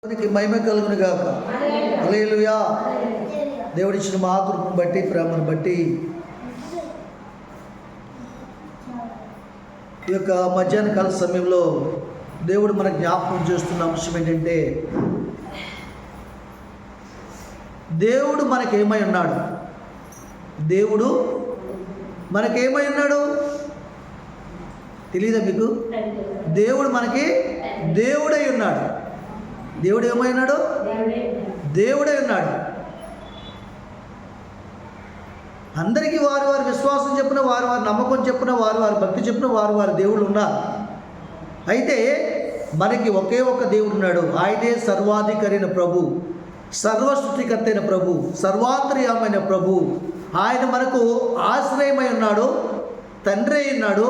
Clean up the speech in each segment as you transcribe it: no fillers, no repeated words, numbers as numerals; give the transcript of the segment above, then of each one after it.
మహిమ కలుగును గాక. హల్లెలూయా. దేవుడిచ్చిన మా కృపను బట్టి, ప్రేమను బట్టి ఈ యొక్క మధ్యాహ్న కాల సమయంలో దేవుడు మనకు జ్ఞాపకం చేస్తున్న అంశం ఏంటంటే, దేవుడు మనకేమై ఉన్నాడు. దేవుడు మనకేమై ఉన్నాడు తెలీదా మీకు? దేవుడు మనకి దేవుడై ఉన్నాడు. దేవుడు ఏమై ఉన్నాడు? దేవుడై ఉన్నాడు. అందరికీ వారి వారి విశ్వాసం చెప్పిన, వారి వారి నమ్మకం చెప్పిన, వారి వారి భక్తి చెప్పిన, వారి వారి దేవుళ్ళు ఉన్నారు. అయితే మనకి ఒకే ఒక దేవుడు ఉన్నాడు. ఆయనే సర్వాధికారి అయిన ప్రభు, సర్వసృష్టికర్త అయిన ప్రభు, సర్వాంతర్యామైన ప్రభు. ఆయన మనకు ఆశ్రయమై ఉన్నాడు, తండ్రి అయి ఉన్నాడు,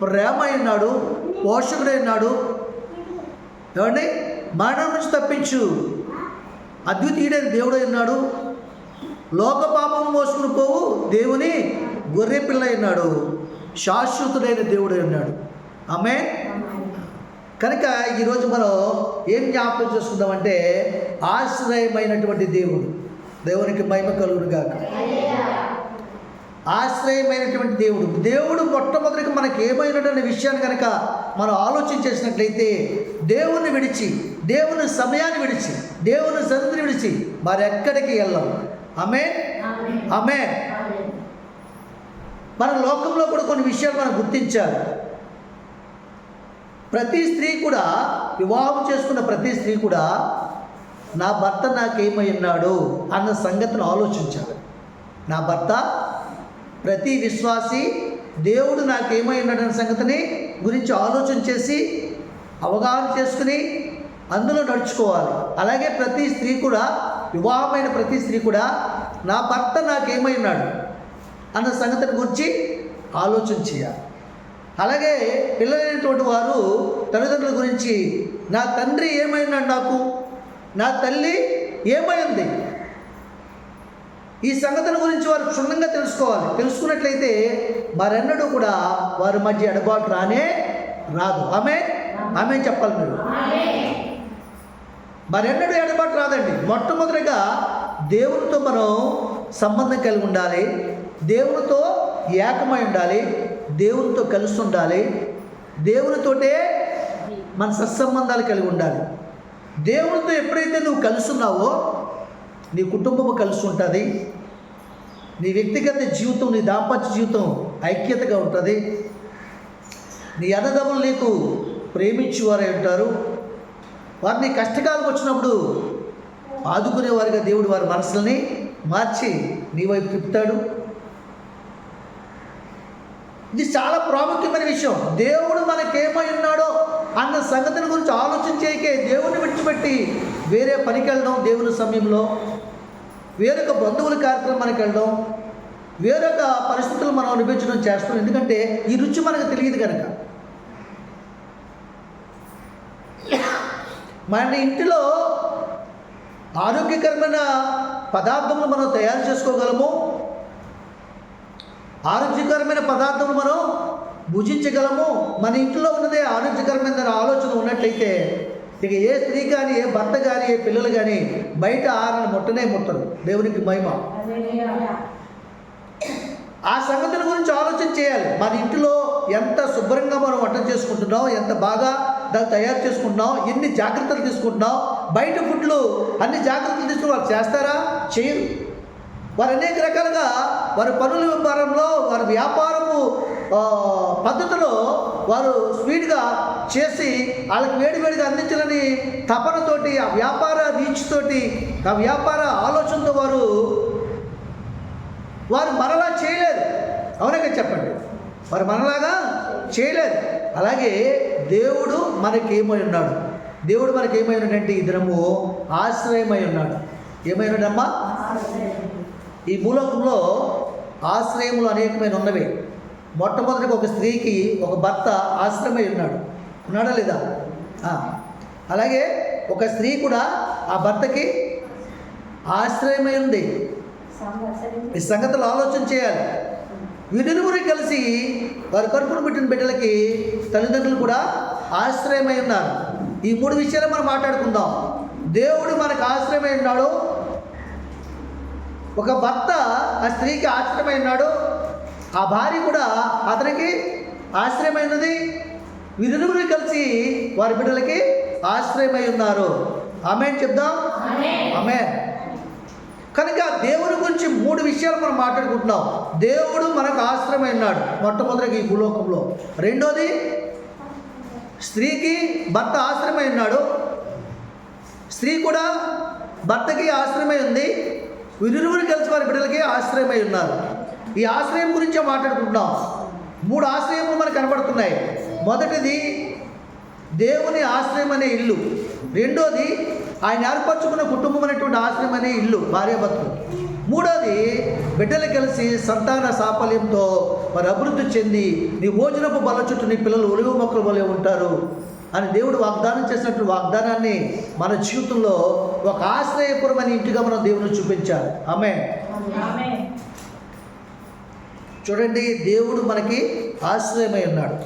ప్రేమ అయి ఉన్నాడు, పోషకుడై ఉన్నాడు. ఏమండి? మరణం నుంచి తప్పించు అద్వితీయుడైన దేవుడు ఉన్నాడు. లోక పాపం మోసుకుని పోవు దేవుని గొర్రె పిల్ల ఉన్నాడు. శాశ్వతుడైన దేవుడు ఉన్నాడు. ఆమేన్. కనుక ఈరోజు మనం ఏం జ్ఞాపకం చేసుకుందామంటే, ఆశ్రయమైనటువంటి దేవుడు. దేవునికి మహిమ కలుగును గాక. ఆశ్రయమైనటువంటి దేవుడు. దేవుడు మొట్టమొదటిగా మనకి ఏమైనటువంటి విషయాన్ని కనుక మనం ఆలోచన చేసినట్లయితే, దేవుని విడిచి, దేవుని సమయాన్ని విడిచి, దేవుని సన్నిధిని విడిచి మరెక్కడికి వెళ్ళాం. ఆమేన్. ఆమేన్. మన లోకంలో కూడా కొన్ని విషయాలు మనం గుర్తించాలి. ప్రతి స్త్రీ కూడా, వివాహం చేసుకున్న ప్రతి స్త్రీ కూడా, నా భర్త నాకేమై ఉన్నాడు అన్న సంగతిని ఆలోచించాలి. నా భర్త, ప్రతి విశ్వాసి దేవుడు నాకేమై ఉన్నాడన్న సంగతిని గురించి ఆలోచన చేసి అవగాహన చేసుకుని అందులో నడుచుకోవాలి. అలాగే ప్రతి స్త్రీ కూడా, వివాహమైన ప్రతి స్త్రీ కూడా, నా భర్త నాకేమై ఉన్నాడు అన్న సంగతిని గురించి ఆలోచన చేయాలి. అలాగే పిల్లలైనటువంటి వారు తల్లిదండ్రుల గురించి, నా తండ్రి ఏమై ఉన్నాడు నాకు, నా తల్లి ఏమైంది, ఈ సంగతుల గురించి వారు క్షుణ్ణంగా తెలుసుకోవాలి. తెలుసుకున్నట్లయితే మరెన్నడూ కూడా వారి మధ్య ఎడబాటు రానే రాదు. ఆమె చెప్పాలి మీరు. మరెన్నడూ ఎడబాటు రాదండి. మొట్టమొదటిగా దేవునితో మనం సంబంధం కలిగి ఉండాలి. దేవునితో ఏకమై ఉండాలి. దేవునితో కలిసి ఉండాలి. దేవునితోటే మన సత్సంబంధాలు కలిగి ఉండాలి. దేవునితో ఎప్పుడైతే నువ్వు కలిసి ఉన్నావో, నీ కుటుంబము కలిసి ఉంటుంది. నీ వ్యక్తిగత జీవితం, నీ దాంపత్య జీవితం ఐక్యతగా ఉంటుంది. నీ అన్నదమ్ములు నీకు ప్రేమించేవారై ఉంటారు. వారిని కష్టకాలం వచ్చినప్పుడు ఆదుకునేవారిగా దేవుడు వారి మనసులని మార్చి నీ వైపు తిప్పుతాడు. ఇది చాలా ప్రాముఖ్యమైన విషయం. దేవుడు మనకేమై ఉన్నాడో అన్న సంగతిని గురించి ఆలోచన చేయకే దేవుడిని విడిచిపెట్టి వేరే పనికి వెళ్ళడం, దేవుని సమయంలో వేరొక బంధువుల కార్యక్రమానికి వెళ్ళడం, వేరొక పరిస్థితులు మనం అనుభవించడం చేస్తాం. ఎందుకంటే ఈ రుచి మనకు తెలియదు కనుక. మన ఇంటిలో ఆరోగ్యకరమైన పదార్థములు మనం తయారు చేసుకోగలము. ఆరోగ్యకరమైన పదార్థములు మనం భుజించగలము. మన ఇంట్లో ఉన్నదే ఆరోగ్యకరమైన ఆలోచన ఉన్నట్లయితే ఇక ఏ స్త్రీ కానీ, ఏ భర్త కానీ, ఏ పిల్లలు కానీ బయట ఆహారాన్ని ముట్టనే ముట్టరు. దేవునికి మహిమ. ఆ సంగతుల గురించి ఆలోచన చేయాలి. మన ఇంటిలో ఎంత శుభ్రంగా మనం వంట చేసుకుంటున్నాం, ఎంత బాగా దాన్ని తయారు చేసుకుంటున్నాం, ఎన్ని జాగ్రత్తలు తీసుకుంటున్నాం. బయట ఫుడ్లు అన్ని జాగ్రత్తలు తీసుకుని వాళ్ళు చేస్తారా? చేయరు. వారు అనేక రకాలుగా వారి పనుల వ్యాపారంలో, వారి వ్యాపారము పద్ధతిలో వారు స్పీడ్గా చేసి వాళ్ళకి వేడివేడిగా అందించాలని తపనతోటి, ఆ వ్యాపార రీచ్తోటి, ఆ వ్యాపార ఆలోచనతో వారు మనలా చేయలేరు. అవునా కదా? చెప్పండి. వారు మనలాగా చేయలేరు. అలాగే దేవుడు మనకేమై ఉన్నాడు. దేవుడు మనకేమై ఉన్నాడంటే ఈ దినము ఆశ్రయమై ఉన్నాడు. ఏమై ఉన్నాడమ్మా? ఈ భూలోకంలో ఆశ్రయములు అనేకమైన ఉన్నవి. మొట్టమొదటిగా ఒక స్త్రీకి ఒక భర్త ఆశ్రయమై ఉన్నాడు. ఉన్నాడా లేదా? అలాగే ఒక స్త్రీ కూడా ఆ భర్తకి ఆశ్రయమై ఉంది. ఈ సంగతులు ఆలోచన చేయాలి. వీరిరువురు కలిసి వారి కడుపును పుట్టిన బిడ్డలకి తల్లిదండ్రులు కూడా ఆశ్రయమై ఉన్నారు. ఈ మూడు విషయాలు మనం మాట్లాడుకుందాం. దేవుడు మనకు ఆశ్రయమై ఉన్నాడు. ఒక భర్త ఆ స్త్రీకి ఆశ్రయమై ఉన్నాడు. ఆ భార్య కూడా అతనికి ఆశ్రయమైనది. వీరిరువురు కలిసి వారి బిడ్డలకి ఆశ్రయమై ఉన్నారు. ఆమేన్ చెప్దాం. ఆమేన్. కనుక దేవుని గురించి 3 విషయాలు మనం మాట్లాడుకుంటున్నాం. దేవుడు మనకు ఆశ్రయమై ఉన్నాడు మొట్టమొదటిగా ఈ భూలోకంలో. రెండోది, స్త్రీకి భర్త ఆశ్రయమై ఉన్నాడు. స్త్రీ కూడా భర్తకి ఆశ్రయమై ఉంది. వీరిరువురు కలిసి వారి బిడ్డలకి ఆశ్రయమై ఉన్నారు. ఈ ఆశ్రయం గురించే మాట్లాడుకుంటున్నాం. 3 ఆశ్రయములు మనకు కనబడుతున్నాయి. మొదటిది దేవుని ఆశ్రయం అనే ఇల్లు. రెండోది ఆయన ఏర్పరచుకున్న కుటుంబం అనేటువంటి ఆశ్రయం అనే ఇల్లు, భార్యాభర్తలు. మూడోది బిడ్డలు కలిసి సంతాన సాఫల్యంతో మరి అభివృద్ధి చెంది నీ భోజనపు బల్ల చుట్టూ నీ పిల్లలు ఒలివ మొక్కల వలె ఉంటారు అని దేవుడు వాగ్దానం చేసినటువంటి వాగ్దానాన్ని మన జీవితంలో ఒక ఆశ్రయపురం అనే ఇంటిగా మనం దేవుని చూపించాలి. ఆమేన్. చూడండి, దేవుడు మనకి ఆశ్రయమై ఉన్నాడు.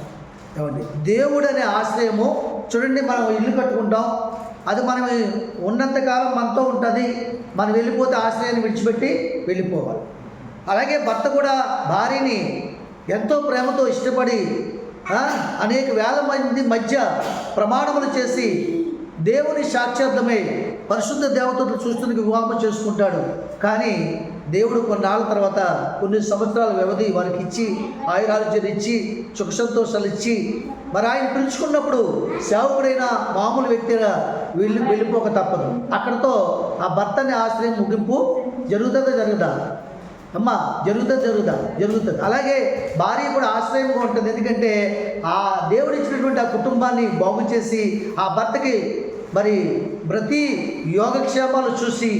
ఏమండి, దేవుడు అనే ఆశ్రయము. చూడండి, మనం ఇల్లు కట్టుకుంటాం, అది మనం ఉన్నంతకాలం మనతో ఉంటుంది. మనం వెళ్ళిపోతే ఆశ్రయాన్ని విడిచిపెట్టి వెళ్ళిపోవాలి. అలాగే భర్త కూడా భార్యని ఎంతో ప్రేమతో ఇష్టపడి అనేక వేల మంది మధ్య ప్రమాణములు చేసి దేవుని సాక్షార్థమై పరిశుద్ధ దేవతలు చూస్తున్న వివాహం చేసుకుంటాడు. కానీ దేవుడు కొన్నాళ్ళ తర్వాత కొన్ని సంవత్సరాల వ్యవధి వారికి ఇచ్చి ఆయురారోగ్యాలు ఇచ్చి సుఖ సంతోషాలు ఇచ్చి మరి ఆయన పిలుచుకున్నప్పుడు సేవకుడైన మామూలు వ్యక్తిగా వెళ్ళిపోక తప్పదు. అక్కడతో ఆ భర్తని ఆశ్రయం ముగింపు జరుగుతుందా అమ్మా? జరుగుతుంది. అలాగే భార్య కూడా ఆశ్రయంగా ఉంటుంది. ఎందుకంటే ఆ దేవుడు ఇచ్చినటువంటి ఆ కుటుంబాన్ని బాగు చేసి ఆ భర్తకి మరి ప్రతి యోగక్షేమాలు చూసి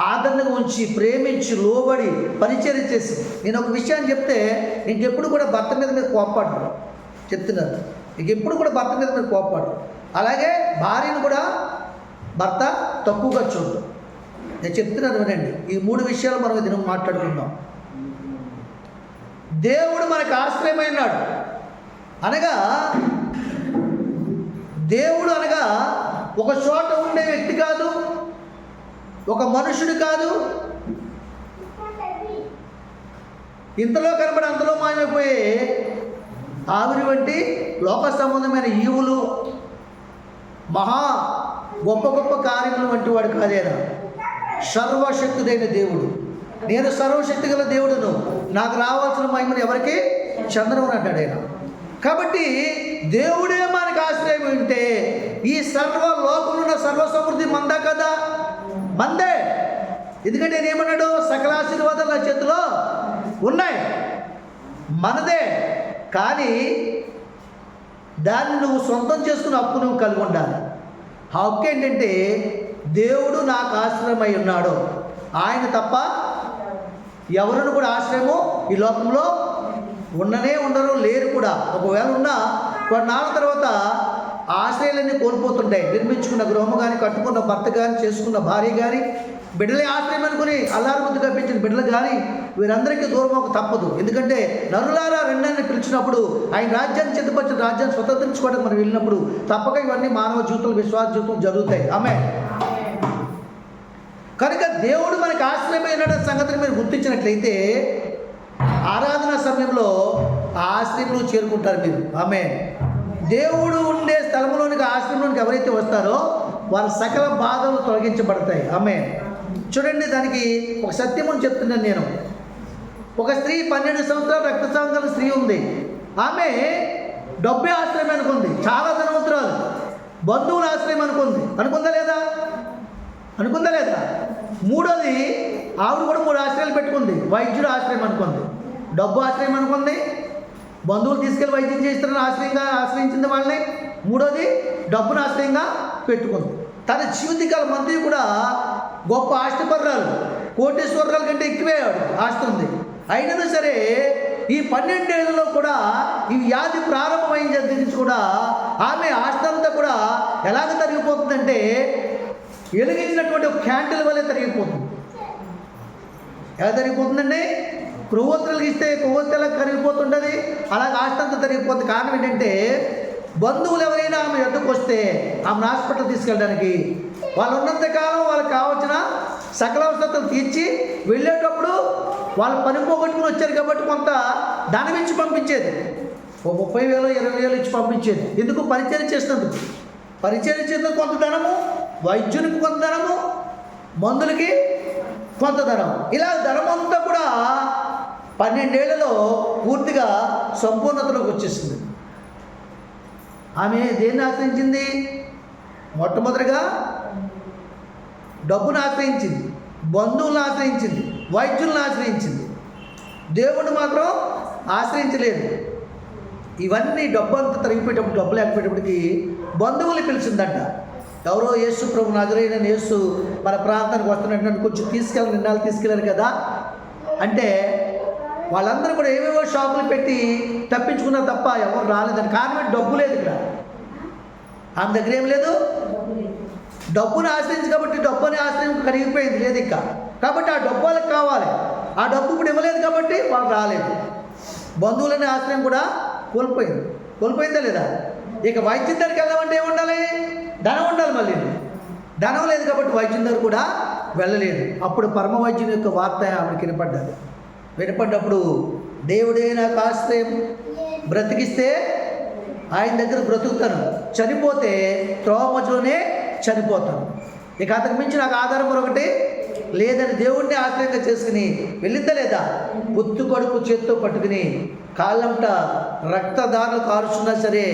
ఆదరణగా ఉంచి ప్రేమించి లోబడి పరిచర్య చేసి. నేను ఒక విషయాన్ని చెప్తే ఇంకెప్పుడు కూడా భర్త మీద మీరు కోప్పడరు చెప్తున్నారు. ఇంకెప్పుడు కూడా భర్త మీద మీరు కోప్పడరు. అలాగే భార్యను కూడా భర్త తక్కువగా చూడరు. నేను చెప్తున్నాను వినండి. ఈ 3 విషయాలు మనం ఇది మాట్లాడుకుందాం. దేవుడు మనకు ఆశ్రయమైనాడు అనగా, దేవుడు అనగా ఒక చోట ఉండే వ్యక్తి కాదు, ఒక మనుషుడు కాదు, ఇంతలో కనబడి అంతలో మాయమైపోయే ఆవిరి వంటి లోక సంబంధమైన ఈవులు, మహా గొప్ప గొప్ప కార్యములు వంటి వాడు కాదేనా. సర్వశక్తుడైన దేవుడు. నేను సర్వశక్తి గల దేవుడును, నాకు రావాల్సిన మహిమను ఎవరికి చంద్రము అంటాడు ఆయన. కాబట్టి దేవుడే మనకు ఆశ్రయం ఉంటే ఈ సర్వ లోకంలో ఉన్న సర్వ సమృద్ధి మందా కదా? మందే. ఎందుకంటే నేను ఏమన్నాడు, సకల ఆశీర్వాదాలు నా చేతిలో ఉన్నాయి, మనదే. కానీ దాన్ని నువ్వు సొంతం చేసుకున్న హక్కు నువ్వు కలిగి ఉండాలి. ఆ హక్కు ఏంటంటే దేవుడు నాకు ఆశ్రయమై ఉన్నాడు. ఆయన తప్ప ఎవరిని కూడా ఆశ్రయము ఈ లోకంలో ఉండరు, లేరు కూడా. ఒకవేళ ఉన్నా కొన్నాళ్ళ తర్వాత ఆశ్రయాలన్నీ కోల్పోతుంటాయి. నిర్మించుకున్న గృహము కానీ, కట్టుకున్న భర్త కానీ, చేసుకున్న భార్య కానీ, బిడ్డలే ఆశ్రయం అనుకుని అల్లారు ముద్దు కప్పించిన బిడ్డలు కానీ వీరందరికీ దూరం ఒక తప్పదు. ఎందుకంటే నరులారా రెండని పిలిచినప్పుడు ఆయన రాజ్యాన్ని సిద్ధపరిచిన రాజ్యాన్ని స్వతంత్రించుకోవడానికి మనం వెళ్ళినప్పుడు తప్పక ఇవన్నీ మానవ జీవితంలో విశ్వాస జీవితం జరుగుతాయి. ఆమేన్. కనుక దేవుడు మనకు ఆశ్రయమైన సంగతిని మీరు గుర్తించినట్లయితే ఆరాధన సమయంలో ఆ ఆశ్రయంలో చేరుకుంటారు మీరు. ఆమేన్. దేవుడు ఉండే స్థలంలోనికి ఆశ్రయంలోనికి ఎవరైతే వస్తారో వారి సకల బాధలు తొలగించబడతాయి. ఆమేన్. చూడండి, దానికి ఒక సత్యము చెప్తున్నాను నేను. ఒక స్త్రీ 12 సంవత్సరాలు రక్తస్రావం గల స్త్రీ ఉంది. ఆమె డబ్బే ఆశ్రయం అనుకుంది, చాలా ధనవంతురాలు. బంధువుల ఆశ్రయం అనుకుందా లేదా? మూడోది ఆవిడ కూడా 3 ఆశ్రయాలు పెట్టుకుంది. వైద్యుడు ఆశ్రయం అనుకుంది, డబ్బు ఆశ్రయం అనుకుంది, బంధువులు తీసుకెళ్ళి వైద్యం చేస్తారని ఆశ్రయించింది వాళ్ళని. మూడోది డబ్బును ఆశ్రయంగా పెట్టుకుంది. తన జీవితకాలం అంతా కూడా గొప్ప ఆస్తిపరురాలు, కోటేశ్వరరాల కంటే ఎక్కువే ఆస్తి ఉంది. అయినా సరే ఈ 12 ఏళ్లలో కూడా ఈ వ్యాధి ప్రారంభమైన దగ్గర నుంచి కూడా ఆమె ఆస్తి అంతా కూడా ఎలాగ తరిగిపోతుందంటే వెలిగించినటువంటి ఒక క్యాండిల్ వల్లే తరిగిపోతుంది. ఎలా తరిగిపోతుందండి? కొవ్వొత్తులకు ఇస్తే కొవ్వొత్తు ఎలా కరిగిపోతుంటుంది, అలాగే ఆస్తి అంతా తరిగిపోతుంది. కారణం ఏంటంటే బంధువులు ఎవరైనా ఆమె ఎద్దుకు వస్తే ఆమెను హాస్పిటల్ తీసుకెళ్ళడానికి వాళ్ళు ఉన్నంత కాలం వాళ్ళకి కావాల్సిన సకల అవసరతలు తీర్చి వెళ్ళేటప్పుడు వాళ్ళు పని పోగొట్టుకుని వచ్చారు కాబట్టి కొంత ధనం ఇచ్చి పంపించేది. ఓ 30,000 20,000 ఇచ్చి పంపించేది. ఎందుకు? పరిచయం చేసినందుకు. పరిచయం చేసినందుకు కొంత ధనము, వైద్యునికి కొంత ధనము, మందులకి కొంత ధనం. ఇలా ధనం అంతా కూడా 12 ఏళ్లలో పూర్తిగా సంపూర్ణతలోకి వచ్చేసింది. ఆమె దేన్ని ఆశ్రయించింది? మొట్టమొదటిగా డబ్బును ఆశ్రయించింది, బంధువులను ఆశ్రయించింది, వైద్యులను ఆశ్రయించింది. దేవుడిని మాత్రం ఆశ్రయించలేదు. ఇవన్నీ డబ్బు అంతా తరిగిపోయేటప్పుడు, డబ్బు లేకపోయేటప్పటికి బంధువులు పిలిచిందంట. ఎవరో యేసు ప్రభు నజరేయుడైన యేసు మన ప్రాంతానికి వస్తున్నట్టు నన్ను కొంచెం నిన్నాళ్ళు తీసుకెళ్ళారు కదా అంటే వాళ్ళందరూ కూడా ఏవేవో షాపులు పెట్టి తప్పించుకున్నారు తప్ప ఎవరు రాలేదని. కారణం డబ్బు లేదు. ఇక్కడ ఆమె దగ్గర ఏం లేదు, డబ్బుని ఆశ్రయించి కాబట్టి డబ్బుని ఆశ్రయం కరిగిపోయింది లేదు ఇక. కాబట్టి ఆ డబ్బు వాళ్ళకి కావాలి. ఆ డబ్బు ఇప్పుడు ఇవ్వలేదు కాబట్టి వాళ్ళు రాలేదు. బంధువులని ఆశ్రయం కూడా కోల్పోయిందా లేదా? ఇక వైద్యం దగ్గరికి వెళ్ళామంటే ఏముండాలి? ధనం ఉండాలి. మళ్ళీ ధనం లేదు కాబట్టి వైద్యం దగ్గర కూడా వెళ్ళలేదు. అప్పుడు పరమ వైద్యుని యొక్క వార్త ఆమెకి వినపడ్డప్పుడు దేవుడే నాకు ఆశ్రయం, బ్రతికిస్తే ఆయన దగ్గర బ్రతుకుతాను, చనిపోతే త్రోవ మధ్యలోనే చనిపోతాను, ఇక అంతకు మించి నాకు ఆధారం మరొకటి లేదని దేవుణ్ణి ఆశ్రయంగా చేసుకుని వెళ్ళిందా లేదా? పొత్తు కడుపు చేత్తో పట్టుకుని కాళ్ళంట రక్తదారులు కారుస్తున్నా సరే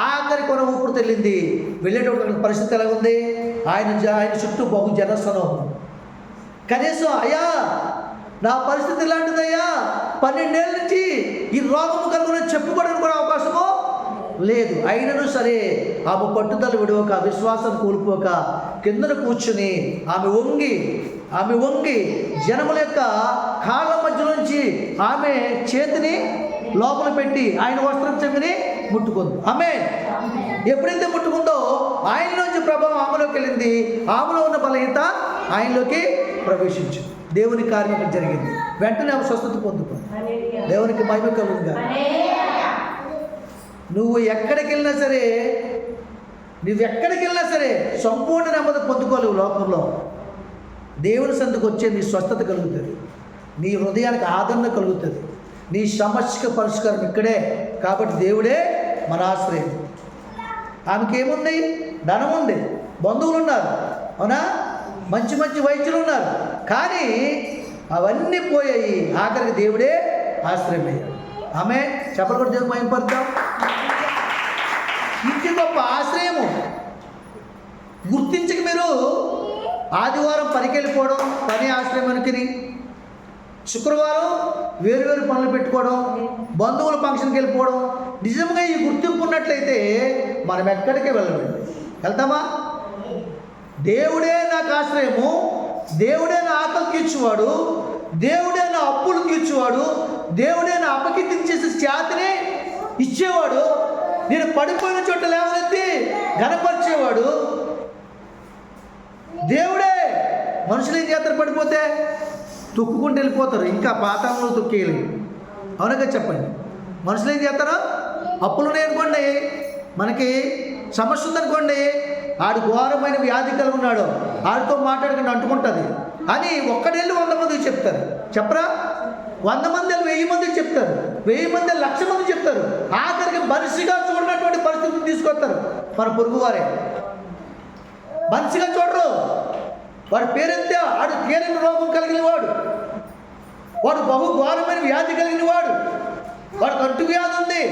ఆఖరి కొన ఊపిరి తెల్లింది. వెళ్ళేటప్పుడు పరిస్థితి ఎలా ఉంది? ఆయన చుట్టూ బహు జనసమూహం. కనీసం అయ్యా నా పరిస్థితి ఇలాంటిదయ్యా, 12 ఏళ్ళ నుంచి ఈ రోగము కలుగుని చెప్పుకోవడానికి కూడా అవకాశము లేదు. అయినను సరే ఆమె పట్టుదల విడవక, విశ్వాసం కోల్పోక కిందన కూర్చుని ఆమె వంగి జనముల యొక్క కాళ్ళ మధ్య నుంచి ఆమె చేతిని లోపల పెట్టి ఆయన వస్త్రం చెవిని ముట్టుకుంది. ఆమె ఎప్పుడైతే ముట్టుకుందో ఆయనలోంచి ప్రభావం ఆమెలోకి వెళ్ళింది. ఆమెలో ఉన్న బలహీనత ఆయనలోకి ప్రవేశించింది. దేవుని కార్యం జరిగింది. వెంటనే ఆమె స్వస్థత పొందుకుంది. దేవునికి మహిమ కలుగుగా. నువ్వు ఎక్కడికి వెళ్ళినా సరే సంపూర్ణ నెమ్మది పొందుకోలేవు. లోకంలో దేవుని సందుకు వచ్చే నీ స్వస్థత కలుగుతుంది, నీ హృదయానికి ఆదరణ కలుగుతుంది, నీ సమస్యకు పరిష్కారం ఇక్కడే. కాబట్టి దేవుడే మన ఆశ్రయం. ఆమెకి ఏముంది? ధనం ఉంది, బంధువులు ఉన్నారు, అవునా, మంచి వైద్యులు ఉన్నారు. కానీ అవన్నీ పోయాయి. ఆఖరికి దేవుడే ఆశ్రయం అయ్యాడు. ఆమె చెప్పలు కూడా దేవుడు మహిమపడతాం. ఇంటి గొప్ప ఆశ్రయము గుర్తించక మీరు ఆదివారం పనికి వెళ్ళిపోవడం పని ఆశ్రయం అనుకుని, శుక్రవారం వేరు పనులు పెట్టుకోవడం, బంధువుల ఫంక్షన్కి వెళ్ళిపోవడం. నిజంగా ఈ గుర్తింపు ఉన్నట్లయితే మనం ఎక్కడికి వెళ్తామా? దేవుడే నాకు ఆశ్రయము, దేవుడే నా ఆకలి తీర్చువాడు, దేవుడే నా అప్పులు తీర్చువాడు, దేవుడే నా అపకీర్తిని చేసే ఖ్యాతిని ఇచ్చేవాడు, నేను పడిపోయిన చోట లేవనెత్తి ఘనపరిచేవాడు దేవుడే. మనుషులు ఏం చేస్తారు? పడిపోతే తొక్కుకుంటూ వెళ్ళిపోతారు, ఇంకా పాతాళంలో తొక్కేయలేదు. అవునగా చెప్పండి. మనుషులు ఏం చేస్తారో, అప్పులు ఉన్నాయి అనుకోండి, మనకి సమస్య ఉందనుకోండి, ఆడు ఘోరమైన వ్యాధి కలిగి ఉన్నాడు, ఆడితో మాట్లాడుకుని అంటుకుంటుంది అని ఒక్కడేళ్ళు 100 మందికి చెప్తారు. చెప్పరా? 100 మంది 1000 మందికి చెప్తారు, 1000 మంది 1,00,000 మంది చెప్తారు. ఆఖరికి మనిషిగా చూడనటువంటి పరిస్థితులు తీసుకొస్తారు. మన పొరుగు వారే మనిషిగా చూడరు. వాడి పేరెత్తే ఆడు తీరని రోగం కలిగిన వాడు బహు ఘోరమైన వ్యాధి కలిగిన వాడు కంటు వ్యాధి ఉంది,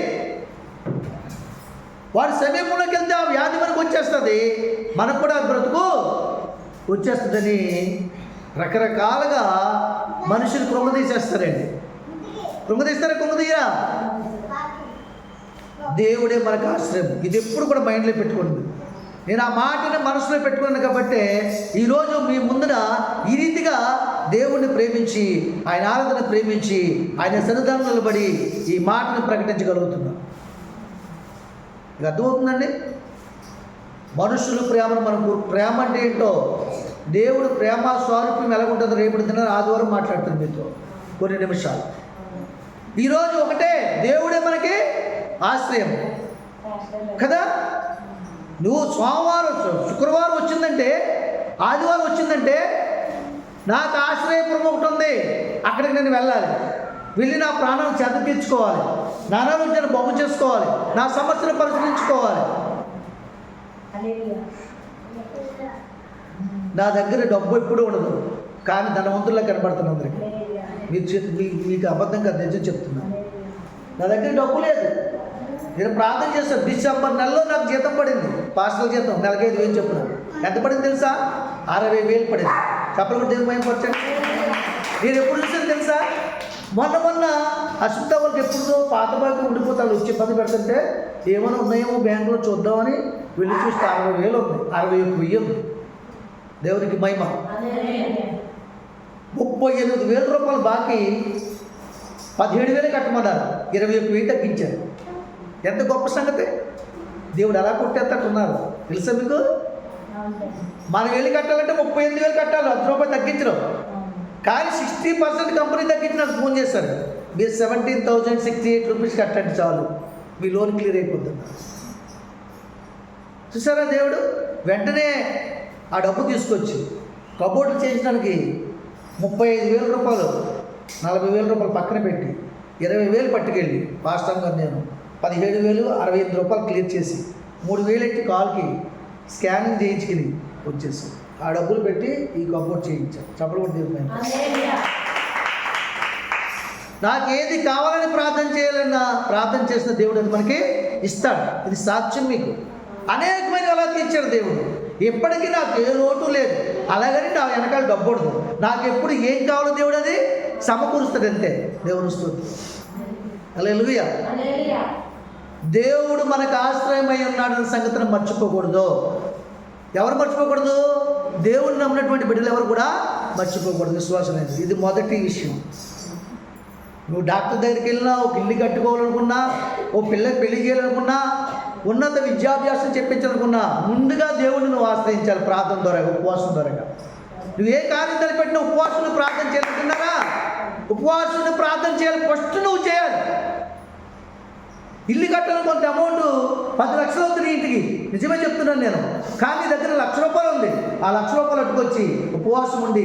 వాడి సమీపంలోకి వెళ్తే ఆ వ్యాధి మనకు వచ్చేస్తుంది, మనకు కూడా బ్రతుకు వచ్చేస్తుందని రకరకాలుగా మనుషులు కృంగదీసేస్తారండి. కృంగదీయరా? దేవుడే మనకు ఆశ్రయం. ఇది ఎప్పుడు కూడా మైండ్లో పెట్టుకోండి. నేను ఆ మాటని మనసులో పెట్టుకున్నాను కాబట్టి ఈరోజు మీ ముందున ఈ రీతిగా దేవుణ్ణి ప్రేమించి, ఆయన ఆరాధన ప్రేమించి, ఆయన సన్నిధానం నిలబడి ఈ మాటను ప్రకటించగలుగుతున్నాం. ఇక అర్థమవుతుందండి. మనుషులు ప్రేమ అంటే ఏంటో, దేవుడు ప్రేమ స్వరూపం ఎలాగుంటుందో రేపటి దిన ఆదివారం మాట్లాడుతుంది మీతో కొన్ని నిమిషాలు. ఈరోజు ఒకటే, దేవుడే మనకి ఆశ్రయం కదా. నువ్వు సోమవారం శుక్రవారం వచ్చిందంటే, ఆదివారం వచ్చిందంటే నాకు ఆశ్రయపురం ఒకటి ఉంది, అక్కడికి నేను వెళ్ళాలి, వెళ్ళి నా ప్రాణాలను చెత్త తీర్చుకోవాలి, నా అనారోగ్యాన్ని బాగు చేసుకోవాలి, నా సమస్యను పరిశీలించుకోవాలి. నా దగ్గర డబ్బు ఎప్పుడూ ఉండదు, కానీ ధనవంతుల్లో కనబడుతుంది అందరికి. మీకు అబద్ధం కాదు, నిజం చెప్తున్నాను. నా దగ్గర డబ్బు లేదు, నేను ప్రార్థన చేస్తాను. డిసెంబర్ నెలలో నాకు జీతం పడింది, పాస్టల్ జీతం నెలకి 5,000 చెప్పిన. ఎంత పడింది తెలుసా? 60,000 పడింది. చెప్పలు దేవుని భయపరచండి. నేను ఎప్పుడు చూసాను తెలుసా? మొన్న అశుద్ధ వాళ్ళకి ఎప్పుడో పాత బాగా ఉండిపోతాడు, వచ్చి ఇబ్బంది పెడుతుంటే ఏమైనా ఉన్నాయేమో బ్యాంకులో చూద్దామని వెళ్ళి చూస్తే 60,000 ఉంది, 61,000 ఉంది. దేవునికి మహిమ. 38,000 రూపాయలు బాకీ 17,000 కట్టమన్నారు, 21,000 తగ్గించారు. ఎంత గొప్ప సంగతి! దేవుడు ఎలా కొట్టేస్తున్నారు తెలుసా మీకు? మనం వెళ్ళి కట్టాలంటే 38,000 కట్టాలి, 10 రూపాయలు తగ్గించడం. కానీ 60% కంపెనీ తగ్గించి నాకు ఫోన్ చేశారు, మీరు 17,068 రూపీస్ కట్టండి చాలు, మీ లోన్ క్లియర్ అయిపోతుంది. చూసారా దేవుడు? వెంటనే ఆ డబ్బు తీసుకొచ్చి కబోర్డు చేయించడానికి 35,000 రూపాయలు, 40,000 రూపాయలు పక్కన పెట్టి 20,000 పట్టుకెళ్ళి పాస్టర్ గారు నేను 17,000 68 రూపాయలు క్లియర్ చేసి 3,000 ఎట్టి కాల్కి స్కానింగ్ చేయించుకుని వచ్చేసి ఆ డబ్బులు పెట్టి ఈ కబోర్డ్ చేయించాను. చప్పలు కూడా దేవుడు. నాకు ఏది కావాలని ప్రార్థన చేయాలన్నా ప్రార్థన చేసిన దేవుడు అది మనకి ఇస్తాడు. ఇది సాక్ష్యం మీకు. అనేకమైన అలా తీర్చాడు దేవుడు. ఎప్పటికీ నాకు ఏ లోటు లేదు, అలాగని నా వెనకాల డబ్బు ఉండదు. నాకు ఎప్పుడు ఏం కావాలో దేవుడు అది సమకూరుస్తాడు, అంతే. దేవుని స్తుతి. హల్లెలూయా. దేవుడు మనకు ఆశ్రయమై ఉన్నాడన్న సంగతిని మర్చిపోకూడదు. ఎవరు మర్చిపోకూడదు? దేవుడిని నమ్మినటువంటి బిడ్డలు ఎవరు కూడా మర్చిపోకూడదు. విశ్వాసం అనేది ఇది మొదటి విషయం. నువ్వు డాక్టర్ దగ్గరికి వెళ్ళినా, ఒక ఇల్లు కట్టుకోవాలనుకున్నా, ఓ పిల్లకి పెళ్లి చేయాలనుకున్నా, ఉన్నత విద్యాభ్యాసం చెప్పించాలనుకున్నా, ముందుగా దేవుడిని నువ్వు ఆశ్రయించాలి. ప్రార్థన ద్వారా, ఉపవాసం ద్వారా. నువ్వు ఏ కార్యం తలపెట్టినా ఉపవాసం ప్రార్థన చేయాలనుకున్నారా? ఉపవాసం ప్రార్థన చేయాలి. ఫస్ట్ నువ్వు చేయాలి. ఇల్లు కట్టాలని కొంత అమౌంట్ 10 లక్షలు అవుతుంది ఇంటికి, నిజమే చెప్తున్నాను నేను. కానీ దగ్గర 1,00,000 రూపాయలు ఉంది. ఆ 1,00,000 రూపాయలు అట్టుకొచ్చి ఉపవాసం ఉండి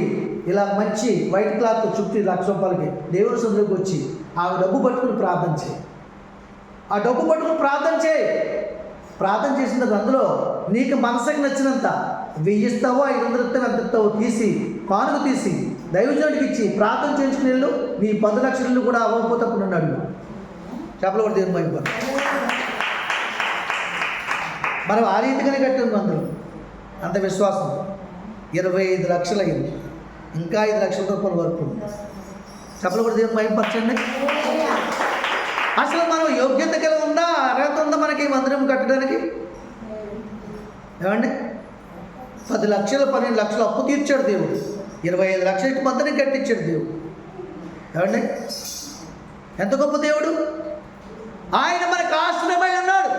ఇలా మంచి వైట్ క్లాత్ చుట్టూ 1,00,000 రూపాయలకి దేవుని సన్నిధికి వచ్చి ఆ డబ్బు పట్టుకుని ప్రార్థన చేయి. ఆ డబ్బు పట్టుకుని ప్రార్థన చేయి. ప్రార్థన చేసిన తర్వాత అందులో నీకు మనసుకి నచ్చినంత 1,000 ఇస్తావో, 500 ఇస్తావో, ఎంత ఇస్తావో తీసి కానుక తీసి దైవజనుడికి ఇచ్చి ప్రార్థన చేయించుకుని వెళ్ళు. నీ 10 లక్షలు కూడా అవ్వకపోతే అప్పుడు అన్నాడు. చేపలు కూడా దేవుని మహిమ. మనం ఆ రీతిగానే కట్టింది. అందులో అంత విశ్వాసం. 25 లక్షలు అయింది, ఇంకా 5 లక్షల రూపాయల వరకు ఉంది. చేపలు కూడా దేవుని మహిమపరచండి. అసలు మనం యోగ్యత కలిగి ఉందా, అర్హత ఉందా మనకి ఈ మందిరం కట్టడానికి? ఏమండి? 10 లక్షలు 12 లక్షలు అప్పు తీర్చాడు దేవుడు. 25 లక్షలకి మందిరం కట్టించాడు దేవుడు. ఏమండి? ఎంత గొప్ప దేవుడు! ఆయన మనకు ఆశ్రయమై ఉన్నాడు.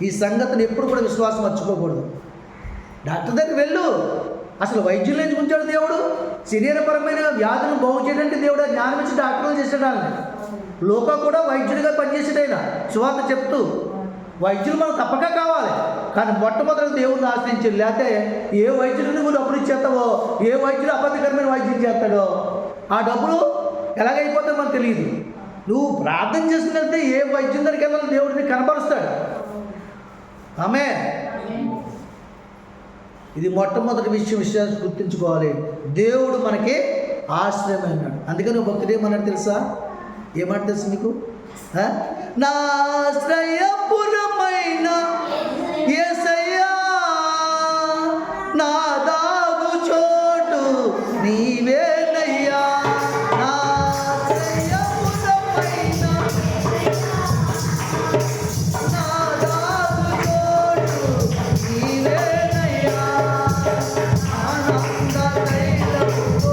ఈ సంగతిని ఎప్పుడు కూడా విశ్వాసం మర్చిపోకూడదు. డాక్టర్ దగ్గరికి వెళ్ళు. అసలు వైద్యులు ఎంచుకుంటాడు దేవుడు. శరీరపరమైన వ్యాధులను బాగు చేయడానికి దేవుడు జ్ఞానం ఇచ్చి డాక్టర్లు చేసాడు. ఆయన లోక కూడా వైద్యుడిగా పనిచేసాడైనా సువార్త చెప్తూ. వైద్యులు మనకు తప్పక కావాలి, కానీ మొట్టమొదటి దేవుడిని ఆశ్రయించాడు. లేకపోతే ఏ వైద్యుడు నువ్వు డబ్బులు ఇచ్చేస్తావో, ఏ వైద్యుడు అబద్ధకరమైన వైద్యం చేస్తాడో ఆ డబ్బులు ఎలాగైపోతాయో మనకు తెలియదు. నువ్వు ప్రార్థన చేస్తున్నట్టే ఏ వైద్యం దగ్గరికి వెళ్ళాలని దేవుడిని కనపరుస్తాడు. ఆమేన్. ఇది మొట్టమొదటి విషయాన్ని గుర్తుంచుకోవాలి. దేవుడు మనకి ఆశ్రయమైనాడు. అందుకని భక్తుడు ఏమన్నాడు తెలుసా? ఏమంటే తెలుసు నీకు? నా ఆశ్రయపురమైన యేసయ్యా, నా దాగు చోటు నీవేనయ్యా. నా ఆశ్రయపురమైన నా దాగు చోటు నీవేనయ్యా. ఆనంద తైలముతో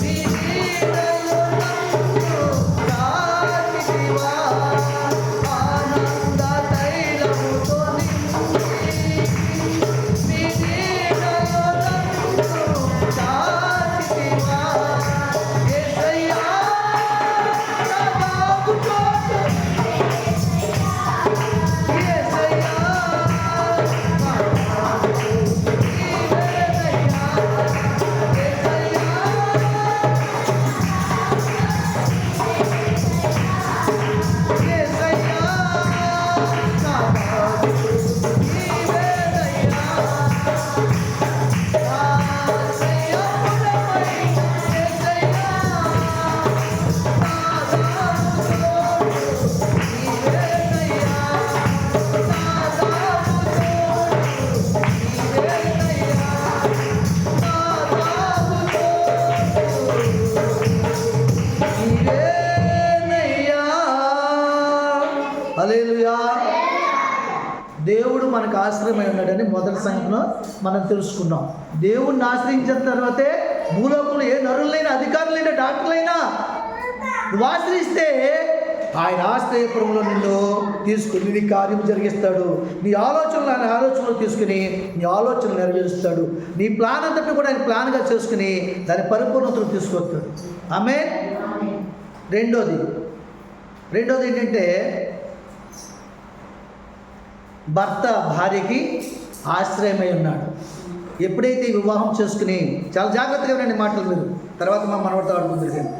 నీ నీడలో నన్ను దాచితివా. ఆనంద తైలముతో నీ నీడలో నన్ను ఉన్నాడని మొదటి సంగతిలో మనం తెలుసుకున్నాం. దేవుణ్ణి ఆశ్రయించిన తర్వాతే భూలోకంలో ఏ నరులైనా, అధికారులైనా, డాక్టర్లైనా నువ్వు ఆశ్రయిస్తే ఆయన ఆశ్రయపురంలో నిన్ను తీసుకుని నీ కార్యం జరిగిస్తాడు. నీ ఆలోచనలు ఆయన ఆలోచనలు తీసుకుని నీ ఆలోచనలు నెరవేరుస్తాడు. నీ ప్లాన్ అంతటి కూడా ఆయన ప్లాన్గా చేసుకుని దాని పరిపూర్ణతను తీసుకొస్తాడు. ఆమేన్. రెండోది ఏంటంటే భర్త భార్యకి ఆశ్రయమై ఉన్నాడు. ఎప్పుడైతే వివాహం చేసుకుని, చాలా జాగ్రత్తగా వినండి మాటలు, మీరు తర్వాత మా మనవడితో ఆడుకుందరు కానీ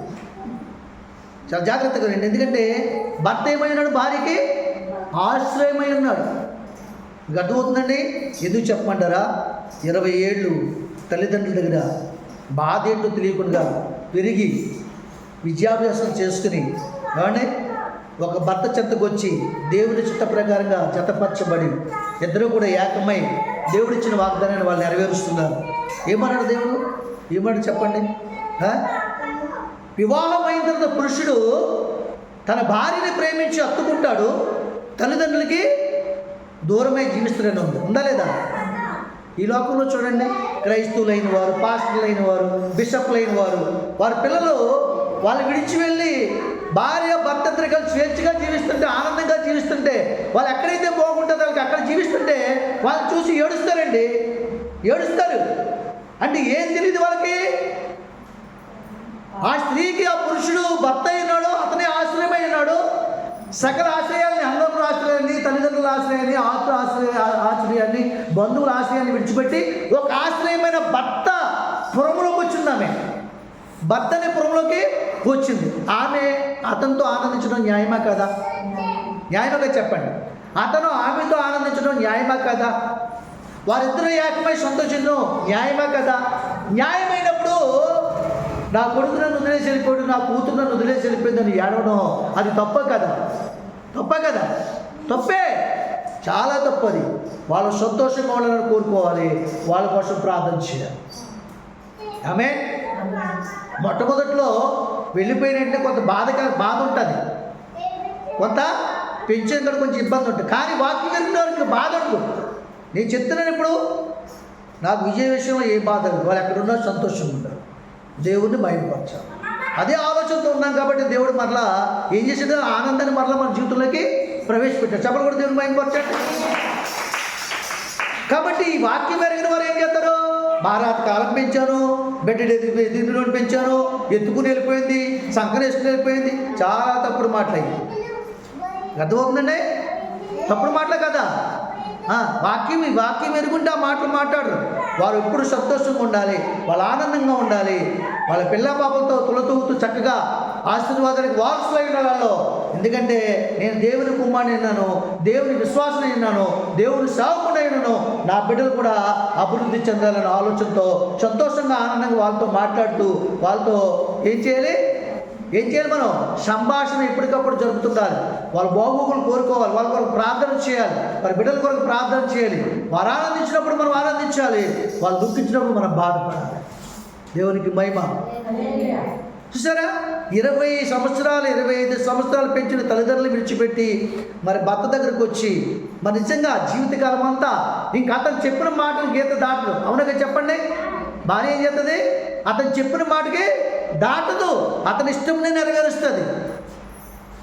చాలా జాగ్రత్తగా వినండి. ఎందుకంటే భర్త ఏమై ఉన్నాడు? భార్యకి ఆశ్రయమై ఉన్నాడు. మీకు అర్థమవుతుందండి? ఎందుకు చెప్పమంటారా? 20 ఏళ్ళు తల్లిదండ్రుల దగ్గర బాధ ఏంటో తెలియకుండా పెరిగి విద్యాభ్యాసం చేసుకుని ఏమండి ఒక భర్త చెంతకు వచ్చి దేవుడి చిత్త ప్రకారంగా జతపరచబడి ఇద్దరు కూడా ఏకమై దేవుడిచ్చిన వాగ్దానాన్ని వాళ్ళు నెరవేరుస్తున్నారు. ఏమన్నాడు దేవుడు? ఏమన్నాడు చెప్పండి? వివాహం అయిన తర్వాత పురుషుడు తన భార్యని ప్రేమించి హత్తుకుంటాడు, తల్లిదండ్రులకి దూరమై జీవిస్తున్న ఉందా లేదా? ఈ లోకంలో చూడండి, క్రైస్తవులైన వారు, పాస్టర్లైన వారు, బిషప్లైన వారు, వారి పిల్లలు వాళ్ళు విడిచి వెళ్ళి భార్య భర్త ఇద్దరు కలిసి స్వేచ్ఛగా జీవిస్తుంటే, ఆనందంగా జీవిస్తుంటే, వాళ్ళు ఎక్కడైతే బాగుంటుందో వాళ్ళకి అక్కడ జీవిస్తుంటే వాళ్ళు చూసి ఏడుస్తారండి. ఏడుస్తారు. అంటే ఏం తెలియదు వాళ్ళకి? ఆ స్త్రీకి ఆ పురుషుడు భర్త అయినాడు, అతనే ఆశ్రయమై ఉన్నాడు. సకల ఆశ్రయాన్ని, అంగముల ఆశ్రయాన్ని, తల్లిదండ్రుల ఆశ్రయాన్ని, ఆత్మ ఆశ్రయాన్ని, బంధువుల ఆశ్రయాన్ని విడిచిపెట్టి ఒక ఆశ్రయమైన భర్త పురంలోకి వచ్చింది. ఆమె భర్త అనే పురంలోకి వచ్చింది. ఆమె అతనితో ఆనందించడం న్యాయమా కదా? న్యాయమా చెప్పండి. అతను ఆమెతో ఆనందించడం న్యాయమా కదా? వారిద్దరూ ఏకమై సంతోషించడం న్యాయమా కదా? న్యాయమైనప్పుడు నా కొడుకు నన్ను వదిలేసి వెళ్ళిపోయాడు, నా కూతురు నన్ను వదిలేసి వెళ్ళిపోయిందని ఏడవడం అది తప్ప కదా? తప్ప కదా? తప్పే, చాలా తప్పది. వాళ్ళు సంతోషంగా ఉండాలని కోరుకోవాలి, వాళ్ళ కోసం ప్రార్థన చేయాలి. ఆమేన్. మొట్టమొదట్లో వెళ్ళిపోయినంటే కొంత బాధ ఉంటుంది, కొంత పెంచిన కూడా కొంచెం ఇబ్బంది ఉంటుంది. కానీ వాక్యం జరిగిన వారికి బాధ ఉండదు. నేను చెప్తున్నాను, ఇప్పుడు నాకు విజయ విషయంలో ఏ బాధ లేదు, వాళ్ళు ఎక్కడున్నా సంతోషంగా ఉంటారు. దేవుడిని బయటపరచాలి. అదే ఆలోచనతో ఉన్నాం కాబట్టి దేవుడు మరలా ఏం చేసేది? ఆనందాన్ని మరలా మన జీవితంలోకి ప్రవేశపెట్టాడు. చెప్పలు కూడా దేవుడిని బయటపరచాడు. కాబట్టి ఈ వాక్యం పెరిగిన వారు ఏం చేస్తారు? భారత కాలం పెంచాను, బెడ్డీలో పెంచాను, ఎత్తుకుని వెళ్ళిపోయింది, సంకన వేసుకుని వెళ్ళిపోయింది. చాలా తప్పుడు మాటలయ్యి. అర్థమవుతుందండి? తప్పుడు మాటలే కదా. వాక్యం ఎరుగుంటే ఆ మాటలు మాట్లాడరు. వారు ఎప్పుడు సంతోషంగా ఉండాలి, వాళ్ళు ఆనందంగా ఉండాలి, వాళ్ళ పిల్ల పాపలతో తులతూగుతూ చక్కగా ఆశీర్వాదానికి వారసులై ఉండాలి. ఎందుకంటే నేను దేవుని కుమారుని ఉన్నాను, దేవుని విశ్వాసం ఉన్నాను, దేవుని సేవకుడై ఉన్నాను. నా బిడ్డలు కూడా అభివృద్ధి చెందాలనే ఆలోచనతో సంతోషంగా ఆనందంగా వాళ్ళతో మాట్లాడుతూ వాళ్ళతో ఏం చేయాలి? మనం సంభాషణ ఎప్పటికప్పుడు జరుపుతుండాలి. వాళ్ళ బాగోగులు కోరుకోవాలి, వాళ్ళ కొరకు ప్రార్థన చేయాలి, వారి బిడ్డల కొరకు ప్రార్థన చేయాలి. వారు ఆనందించినప్పుడు మనం ఆనందించాలి, వాళ్ళు దుఃఖించినప్పుడు మనం బాధపడాలి. దేవునికి మహిమ. చూసారా? 20 సంవత్సరాలు 25 సంవత్సరాలు పెంచిన తల్లిదండ్రులు విడిచిపెట్టి మరి భర్త దగ్గరకు వచ్చి మరి నిజంగా జీవితకాలం అంతా ఇంక అతను చెప్పిన మాటలు గీత దాటదు. అవునగా చెప్పండి. భార్య ఏం చేస్తుంది? అతను చెప్పిన మాటకి దాటదు, అతని ఇష్టంనే నెరవేరుస్తుంది,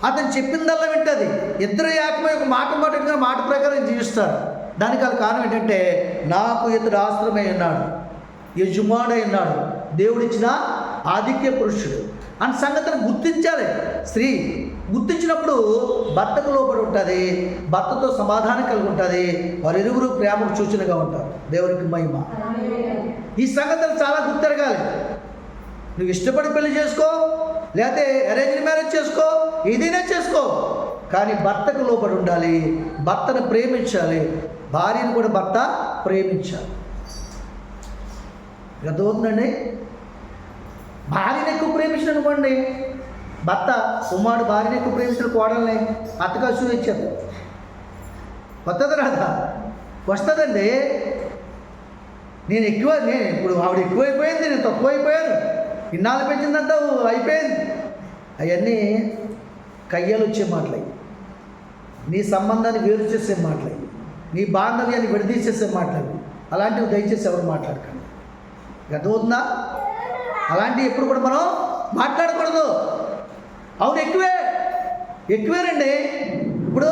అతను చెప్పిందల్లా వింటుంది. ఇద్దరు ఏకమై ఒక మాట ప్రకారం జీవిస్తారు. దానికి అది కారణం ఏంటంటే నాకు ఇతడు ఆశ్రమై ఉన్నాడు, యజమానుడై ఉన్నాడు, దేవుడిచ్చిన ఆధిక్య పురుషుడు అన్న సంగతిని గుర్తించాలి. స్త్రీ గుర్తించినప్పుడు భర్తకు లోబడి ఉంటుంది, భర్తతో సమాధానం కలిగి ఉంటుంది, వారిరువురు ప్రేమకు సూచనగా ఉంటారు. దేవునికి మహిమ. ఈ సంగతులు చాలా గుర్తెరగాలి. నువ్వు ఇష్టపడి పెళ్లి చేసుకో, లేకపోతే అరేంజ్ మ్యారేజ్ చేసుకో, ఏదైనా చేసుకో, కానీ భర్తకు లోబడి ఉండాలి, భర్తను ప్రేమించాలి, భార్యను కూడా భర్త ప్రేమించాలి. అర్థమవుతుందండి? భార్యను ఎక్కువ ప్రేమించిన అనుకోండి, భర్త కుమారుడు భార్యను ఎక్కువ ప్రేమించిన కోడల్ని అత్తగా చూపించారు. వస్తుంది రాదా? వస్తుందండి. నేను ఇప్పుడు ఆవిడ ఎక్కువైపోయింది, నేను తక్కువైపోయాను, ఇన్నాళ్ళు పెంచిందంతా అయిపోయింది. అవన్నీ కయ్యాలు వచ్చే మాటలయ్యి, నీ సంబంధాన్ని వేరు చేసే మాటలయ్యి, నీ బాంధవ్యాన్ని విడదీసేసే మాట్లాడు. అలాంటివి దయచేసి ఎవరు మాట్లాడకండి. అర్థమవుతుందా? అలాంటివి ఎప్పుడు కూడా మనం మాట్లాడకూడదు. అవును, ఎక్కువేనండి. ఇప్పుడు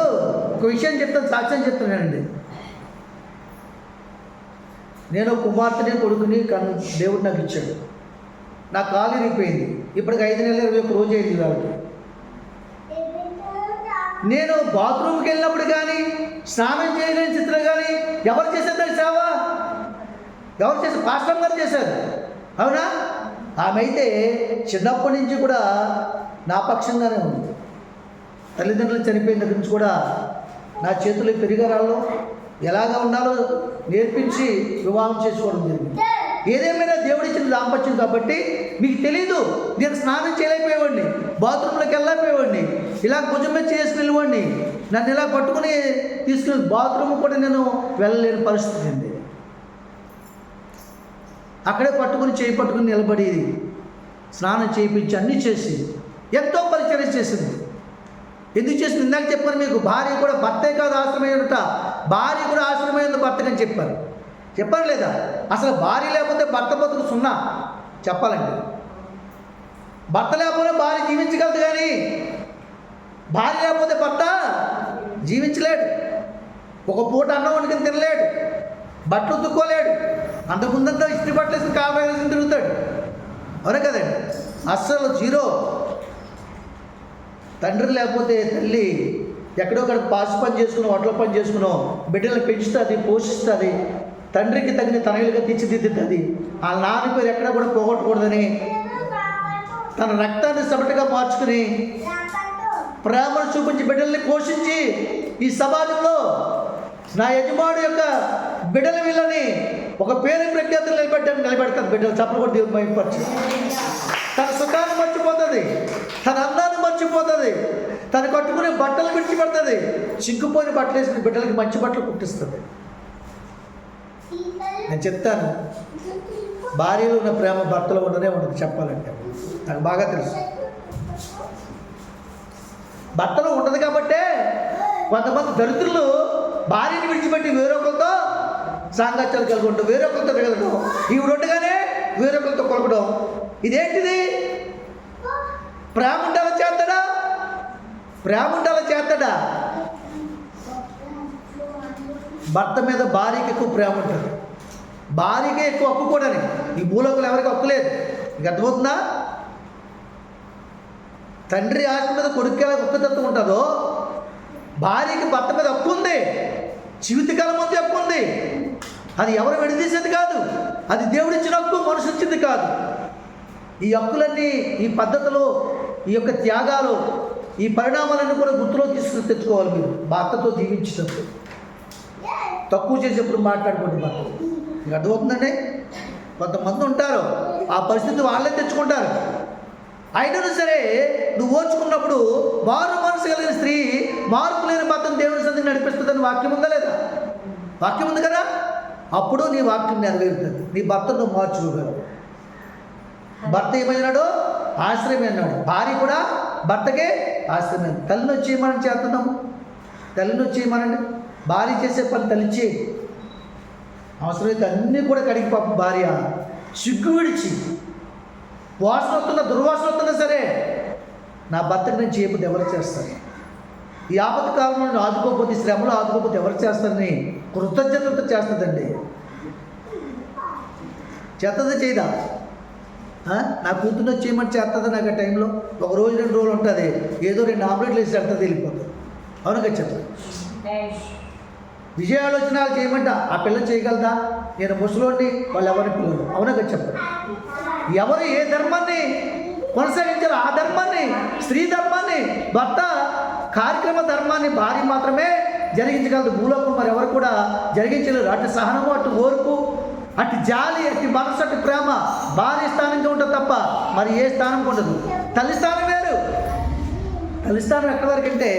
ఒక విషయం చెప్తాను, సాక్ష్యం చెప్తున్నానండి. నేను కుమార్తెని కొడుకుని దేవుడు నాకు ఇచ్చాడు. నా కాలు ఇరిగిపోయింది. ఇప్పటికి 5 నెలల 21 రోజు అయింది వాళ్ళకి. నేను బాత్రూమ్కి వెళ్ళినప్పుడు కానీ, స్నానం చేయలేని స్థితిలో కానీ ఎవరు చేశారు సేవ? ఎవరు చేశారు? పాస్టర్ గారు చేశారు. అవునా? ఆమె అయితే చిన్నప్పటి నుంచి కూడా నా పక్షంగానే ఉంది. తల్లిదండ్రులు చనిపోయిన దగ్గర నుంచి కూడా నా చేతులు పెరిగారాళ్ళు ఎలాగా ఉండాలో నేర్పించి వివాహం చేసుకోవడం జరిగింది. ఏదేమైనా దేవుడిచ్చిన దాంపత్యం కాబట్టి మీకు తెలీదు. నేను స్నానం చేయలేకపోయేవాడిని, బాత్రూంలోకి వెళ్ళలేకపోయేవాడిని, ఇలా భుజం మీద చేసి నిలవండి, నన్ను ఇలా పట్టుకుని తీసుకుని బాత్రూమ్ కూడా నేను వెళ్ళలేని పరిస్థితి అండి. అక్కడే పట్టుకుని నిలబడి స్నానం చేయించి అన్నీ చేసి ఎంతో పరిచయం చేసింది. ఎందుకు చేసింది? ఇందాక చెప్పాను మీకు, భార్య కూడా భర్తే కాదు ఆశ్రమయ్యుట, భార్య కూడా ఆశ్రమయ్యింది భర్తకని చెప్పారు లేదా? అసలు భార్య లేకపోతే భర్త బతుకు సున్నా చెప్పాలండి. భర్త లేకపోతే భార్య జీవించగలదు, కానీ భార్య లేకపోతే భర్త జీవించలేడు. ఒక పూట అన్నం వండుకుని తినలేడు, బట్టలు ఉతుక్కోలేడు, అంతకుముందంతా ఇస్త్రీ బట్టలు వేసి కాలు వేసి తిరుగుతాడు. అవునే కదండి? అస్సలు జీరో. తండ్రి లేకపోతే తల్లి ఎక్కడో అక్కడ పాసి పని చేసుకుని, వడ్ల పని చేసుకునో బిడ్డలను పెంచుతుంది, పోషిస్తుంది, తండ్రికి తగిన తనయులుగా తీర్చిదిద్దుతుంది. ఆ నాన్న పేరు ఎక్కడ కూడా పోగొట్టకూడదని తన రక్తాన్ని సపటగా మార్చుకుని ప్రేమను చూపించి బిడ్డల్ని పోషించి ఈ సమాజంలో నా యజమాడు యొక్క బిడ్డల వీళ్ళని ఒక పేరు ప్రఖ్యాతులు నిలబెడతారు. బిడ్డలు చప్పలు కూడా దేవుడు భయపరచు. తన సుఖాన్ని మర్చిపోతుంది, తన అందాన్ని మర్చిపోతుంది, తను కట్టుకునే బట్టలు విడిచిపెడుతుంది, చిక్కుపోయిన బట్టలు వేసుకుని బిడ్డలకి మంచి బట్టలు కుట్టిస్తుంది. నేను చెప్తాను, భార్యలో ఉన్న ప్రేమ భర్తలో ఉండనే ఉండదు. చెప్పాలంటే నాకు బాగా తెలుసు. భర్తలో ఉండదు కాబట్టే కొంతమంది దరిద్రులు భార్యని విడిచిపెట్టి వేరొకరితో సాంగత్యాలు కలిగి ఉంటాం, వేరొకరితో తిరగడం, ఈవిడ ఉండగానే వేరొకరితో కొలకడం. ఇదేంటిది? ప్రేమ ఉండాలా చేస్తాడా? భర్త మీద భార్యకి ఎక్కువ ప్రేమ ఉంటుంది, భార్యకే ఎక్కువ హక్కు కూడా. ఈ భూలోకంలో ఎవరికి హక్కు లేదు. మీకు అర్థమవుతుందా? తండ్రి ఆస్తి మీద కొడుకు ఎలా హక్కుతత్వం ఉంటుందో భార్యకి భర్త మీద హక్కు ఉంది. జీవితకాలం మధ్య హక్కు ఉంది. అది ఎవరు విడదీసేది కాదు, అది దేవుడిచ్చిన హక్కు, మనిషి ఇచ్చింది కాదు. ఈ హక్కులన్నీ, ఈ పద్ధతులు, ఈ యొక్క త్యాగాలు, ఈ పరిణామాలన్నీ కూడా గుర్తులో తీసుకుని తెచ్చుకోవాలి. మీరు భర్తతో జీవించేటప్పుడు తక్కువ చేసేప్పుడు మాట్లాడుకోండి. భర్త మీకు అర్థమవుతుందండి? కొంతమంది ఉంటారు ఆ పరిస్థితి వాళ్ళే తెచ్చుకుంటారు. అయినా సరే నువ్వు ఓర్చుకున్నప్పుడు మారు మనసు కలిగిన స్త్రీ మార్పు లేని భర్తను దేవుని సన్నిధికి నడిపిస్తుందని వాక్యం ఉందా లేదా? వాక్యం ఉంది కదా. అప్పుడు నీ వాక్యం నెరవేరుతుంది, నీ భర్తను నువ్వు మార్చుకోగలవు. భర్త ఏమైనాడో ఆశ్రయం అన్నాడు, భార్య కూడా భర్తకే ఆశ్రయం. తల్లిని వచ్చి ఏమని చేస్తున్నాము? తల్లిని వచ్చి ఏమనండి? భార్య చేసే పని తల్లి చేయి. అవసరమైతే అన్నీ కూడా కడిగి పాప భార్య సిగ్గు విడిచి వాసన వస్తున్నా, దుర్వాసన వస్తున్నా సరే నా భర్తకు నేను చేయకపోతే ఎవరు చేస్తారు? ఈ ఆపద కాలంలో ఆదుకోకపోతే, శ్రమలో ఆదుకోకపోతే ఎవరు చేస్తారని కృతజ్ఞతతో చేస్తుందండి. చేస్తుందా చేయదా? నా కూతురు వచ్చి చేయమని చేస్తుందా? నాకు ఆ టైంలో 1 రోజు 2 రోజులు ఉంటుంది, ఏదో 2 ఆమ్లెట్లు వేసి వెళ్తుంది, వెళ్ళిపోతుంది. అవునగా చెప్తాను. విజయ ఆలోచనలు చేయమంట ఆ పిల్ల చేయగలదా? నేను ముసలోని, వాళ్ళు ఎవరి పిల్లలు. అవునగా చెప్పండి. ఎవరు ఏ ధర్మాన్ని కొనసాగించాలో ఆ ధర్మాన్ని, స్త్రీ ధర్మాన్ని, భర్త కార్యక్రమ ధర్మాన్ని భార్య మాత్రమే జరిగించగలదు. భూలోకం మరి ఎవరు కూడా జరిగించలేరు. అటు సహనము, అటు ఓర్పు, అటు జాలి, అటు మనసు, అటు ప్రేమ భార్య స్థానంగా ఉంటుంది తప్ప మరి ఏ స్థానం ఉండదు. తల్లి స్థానం వేరు. తల్లి స్థానం ఎక్కడి వరకు అంటే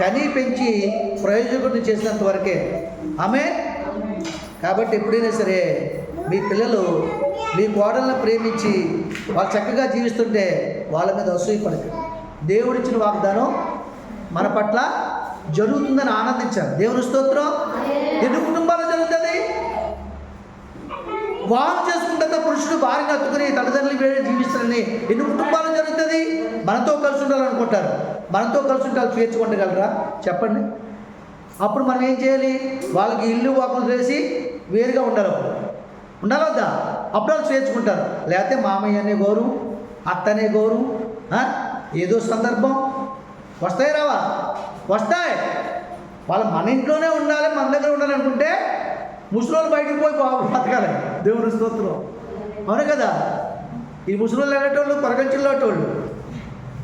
కనీ పెంచి ప్రయోజకుడిని చేసినంత వరకే. ఆమె కాబట్టి ఎప్పుడైనా సరే మీ పిల్లలు మీ కోడలను ప్రేమించి వాళ్ళు చక్కగా జీవిస్తుంటే వాళ్ళ మీద అసూయపడకండి. దేవుడిచ్చిన వాగ్దానం మన పట్ల జరుగుతుందని ఆనందించాలి. దేవుని స్తోత్రం. ఎన్ని కుటుంబాలు జరుగుతుంది? వివాహం చేసుకుంటే పురుషుడు భార్యను హత్తుకుని తల్లిదండ్రులు వేరే జీవిస్తారని ఎన్ని కుటుంబాలు జరుగుతుంది? మనతో కలిసి ఉండాలనుకుంటారు. మనతో కలిసి ఉంటే వాళ్ళు చేర్చుకుంటగలరా చెప్పండి? అప్పుడు మనం ఏం చేయాలి? వాళ్ళకి ఇల్లు వాకులు చేసి వేరుగా ఉండాలి. అప్పుడు ఉండాలొద్దా? అప్పుడు వాళ్ళు చేర్చుకుంటారు. లేకపోతే మామయ్య అనే గౌరవం, అత్త అనే గౌరవం, ఏదో సందర్భం వస్తాయి రావా? వస్తాయి. వాళ్ళు మన ఇంట్లోనే ఉండాలి, మన దగ్గర ఉండాలి అనుకుంటే ముసలోళ్ళు బయటికి పోయి బతకాలి. దేవుని స్తోత్రం. అవును కదా? ఈ ముసలోళ్ళు వెళ్ళేటోళ్ళు కొరకంచెల్లోటోళ్ళు.